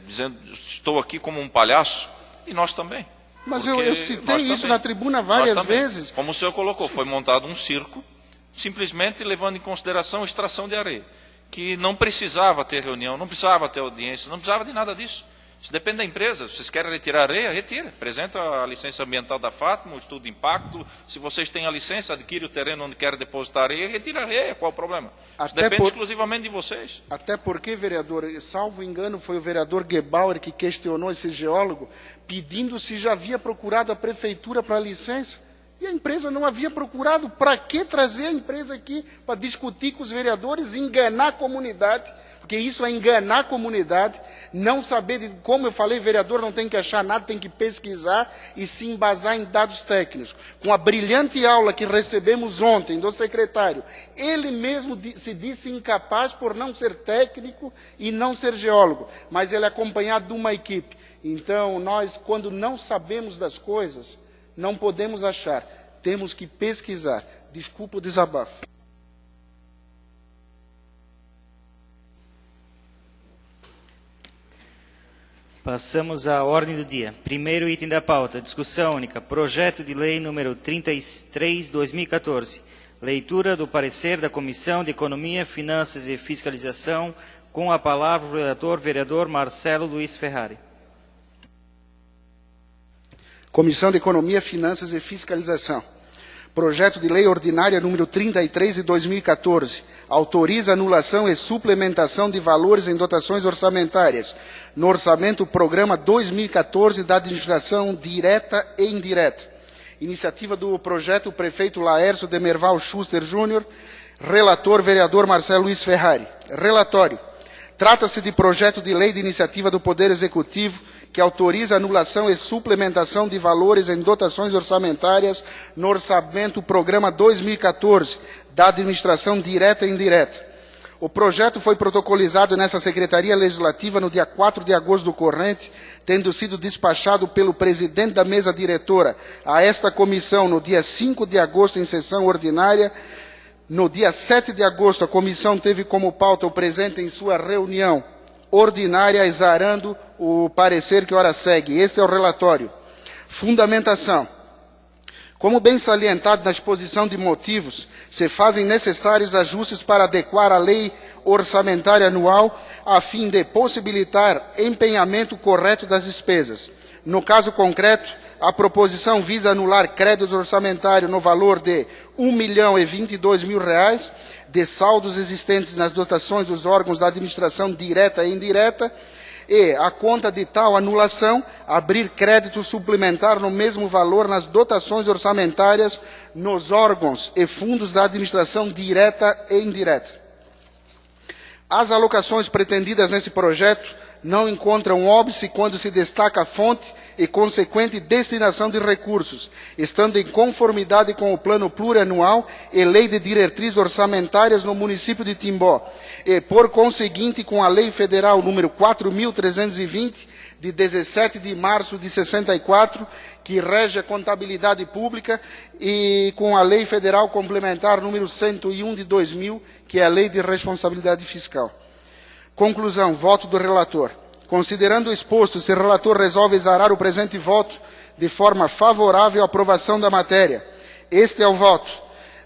dizendo, estou aqui como um palhaço, e nós também. Mas eu citei isso na tribuna várias vezes. Como o senhor colocou, foi montado um circo, simplesmente levando em consideração a extração de areia, que não precisava ter reunião, não precisava ter audiência, não precisava de nada disso. Isso depende da empresa. Se vocês querem retirar areia, retira. Apresenta a licença ambiental da Fátima, o estudo de impacto. Se vocês têm a licença, adquire o terreno onde querem depositar areia, retira a areia. Qual o problema? Isso depende exclusivamente de vocês. Até porque, vereador, salvo engano, foi o vereador Gebauer que questionou esse geólogo, pedindo se já havia procurado a prefeitura para a licença. E a empresa não havia procurado. Para que trazer a empresa aqui para discutir com os vereadores, enganar a comunidade? Porque isso é enganar a comunidade, não saber, como eu falei, vereador não tem que achar nada, tem que pesquisar e se embasar em dados técnicos. Com a brilhante aula que recebemos ontem do secretário, ele mesmo se disse incapaz por não ser técnico e não ser geólogo, mas ele é acompanhado de uma equipe. Então, nós, quando não sabemos das coisas, não podemos achar, temos que pesquisar. Desculpa o desabafo. Passamos à ordem do dia. Primeiro item da pauta, discussão única, projeto de lei número 33/2014. Leitura do parecer da Comissão de Economia, Finanças e Fiscalização, com a palavra o relator, vereador Marcelo Luiz Ferrari. Comissão de Economia, Finanças e Fiscalização. Projeto de Lei Ordinária número 33 de 2014. Autoriza anulação e suplementação de valores em dotações orçamentárias no orçamento Programa 2014 da Administração Direta e Indireta. Iniciativa do projeto o prefeito Laércio Demerval Schuster Júnior. Relator, vereador Marcelo Luiz Ferrari. Relatório. Trata-se de projeto de lei de iniciativa do Poder Executivo que autoriza anulação e suplementação de valores em dotações orçamentárias no orçamento Programa 2014 da Administração Direta e Indireta. O projeto foi protocolizado nessa Secretaria Legislativa no dia 4 de agosto do corrente, tendo sido despachado pelo presidente da mesa diretora a esta comissão no dia 5 de agosto em sessão ordinária. No dia 7 de agosto, a comissão teve como pauta o presente em sua reunião ordinária, exarando o parecer que ora segue. Este é o relatório. Fundamentação. Como bem salientado na exposição de motivos, se fazem necessários ajustes para adequar a lei orçamentária anual a fim de possibilitar empenhamento correto das despesas. No caso concreto, a proposição visa anular crédito orçamentário no valor de R$ 1.022.000 de saldos existentes nas dotações dos órgãos da administração direta e indireta, e, a conta de tal anulação, abrir crédito suplementar no mesmo valor nas dotações orçamentárias nos órgãos e fundos da administração direta e indireta. As alocações pretendidas nesse projeto não encontram óbice quando se destaca a fonte e consequente destinação de recursos, estando em conformidade com o plano plurianual e lei de diretrizes orçamentárias no município de Timbó, e, por conseguinte, com a lei federal número 4.320, de 17 de março de 64, que rege a contabilidade pública, e com a lei federal complementar número 101 de 2000, que é a lei de responsabilidade fiscal. Conclusão, voto do relator. Considerando o exposto, se o relator resolve exarar o presente voto de forma favorável à aprovação da matéria. Este é o voto.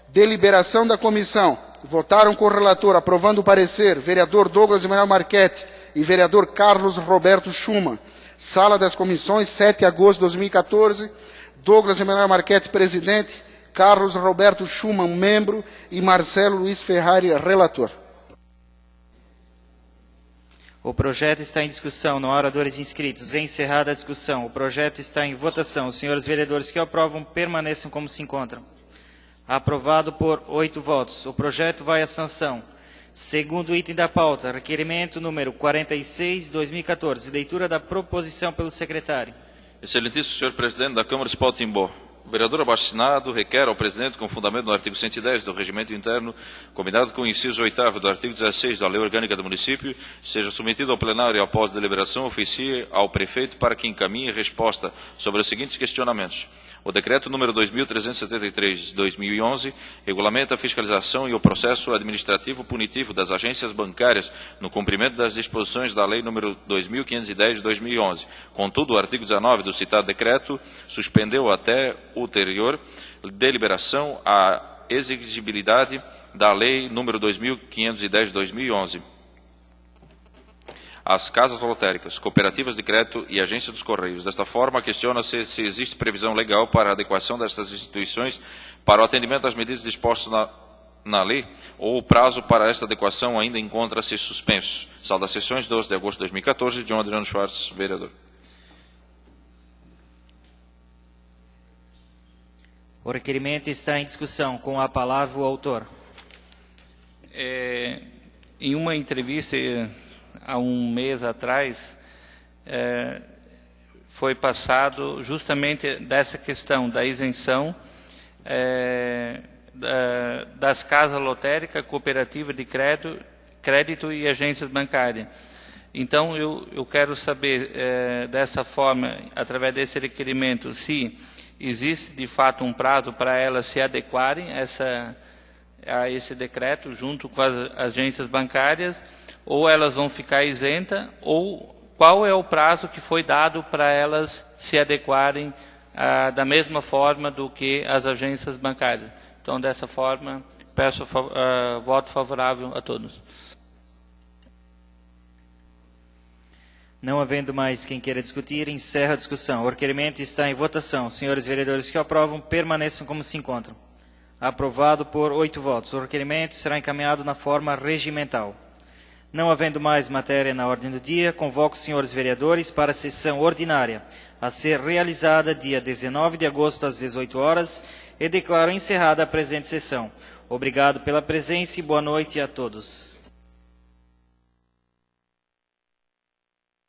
Deliberação da comissão. Votaram com o relator, aprovando o parecer, vereador Douglas Emanuel Marchetti e vereador Carlos Roberto Schumann. Sala das Comissões, 7 de agosto de 2014. Douglas Emanuel Marchetti, presidente. Carlos Roberto Schumann, membro. E Marcelo Luiz Ferrari, relator. O projeto está em discussão. Não há oradores inscritos. Encerrada a discussão. O projeto está em votação. Os senhores vereadores que o aprovam permaneçam como se encontram. Aprovado por 8 votos. O projeto vai à sanção. Segundo item da pauta, requerimento número 46/2014. Leitura da proposição pelo secretário. Excelentíssimo senhor presidente da Câmara Municipal de Timbó. O vereador abaixo-assinado requer ao presidente, com fundamento no artigo 110 do Regimento Interno, combinado com o inciso 8º do artigo 16 da Lei Orgânica do Município, seja submetido ao plenário e após deliberação oficie ao prefeito para que encaminhe resposta sobre os seguintes questionamentos. O decreto número 2373/2011 regulamenta a fiscalização e o processo administrativo punitivo das agências bancárias no cumprimento das disposições da lei número 2510/2011. Contudo, o artigo 19 do citado decreto suspendeu até ulterior deliberação a exigibilidade da lei número 2510/2011. As casas lotéricas, cooperativas de crédito e agências dos Correios. Desta forma, questiona-se se existe previsão legal para a adequação destas instituições para o atendimento às medidas dispostas na lei, ou o prazo para esta adequação ainda encontra-se suspenso. Sala das Sessões, 12 de agosto de 2014, John Adriano Schwartz, vereador. O requerimento está em discussão. Com a palavra o autor. Em uma entrevista há um mês atrás, foi passado justamente dessa questão da isenção das casas lotéricas, cooperativas de crédito e agências bancárias. Então, eu quero saber, dessa forma, através desse requerimento, se existe de fato um prazo para elas se adequarem a esse decreto junto com as agências bancárias, ou elas vão ficar isentas, ou qual é o prazo que foi dado para elas se adequarem da mesma forma do que as agências bancárias. Então, dessa forma, peço voto favorável a todos. Não havendo mais quem queira discutir, encerra a discussão. O requerimento está em votação. Senhores vereadores que o aprovam, permaneçam como se encontram. Aprovado por 8 votos. O requerimento será encaminhado na forma regimental. Não havendo mais matéria na ordem do dia, convoco os senhores vereadores para a sessão ordinária, a ser realizada dia 19 de agosto às 18 horas, e declaro encerrada a presente sessão. Obrigado pela presença e boa noite a todos.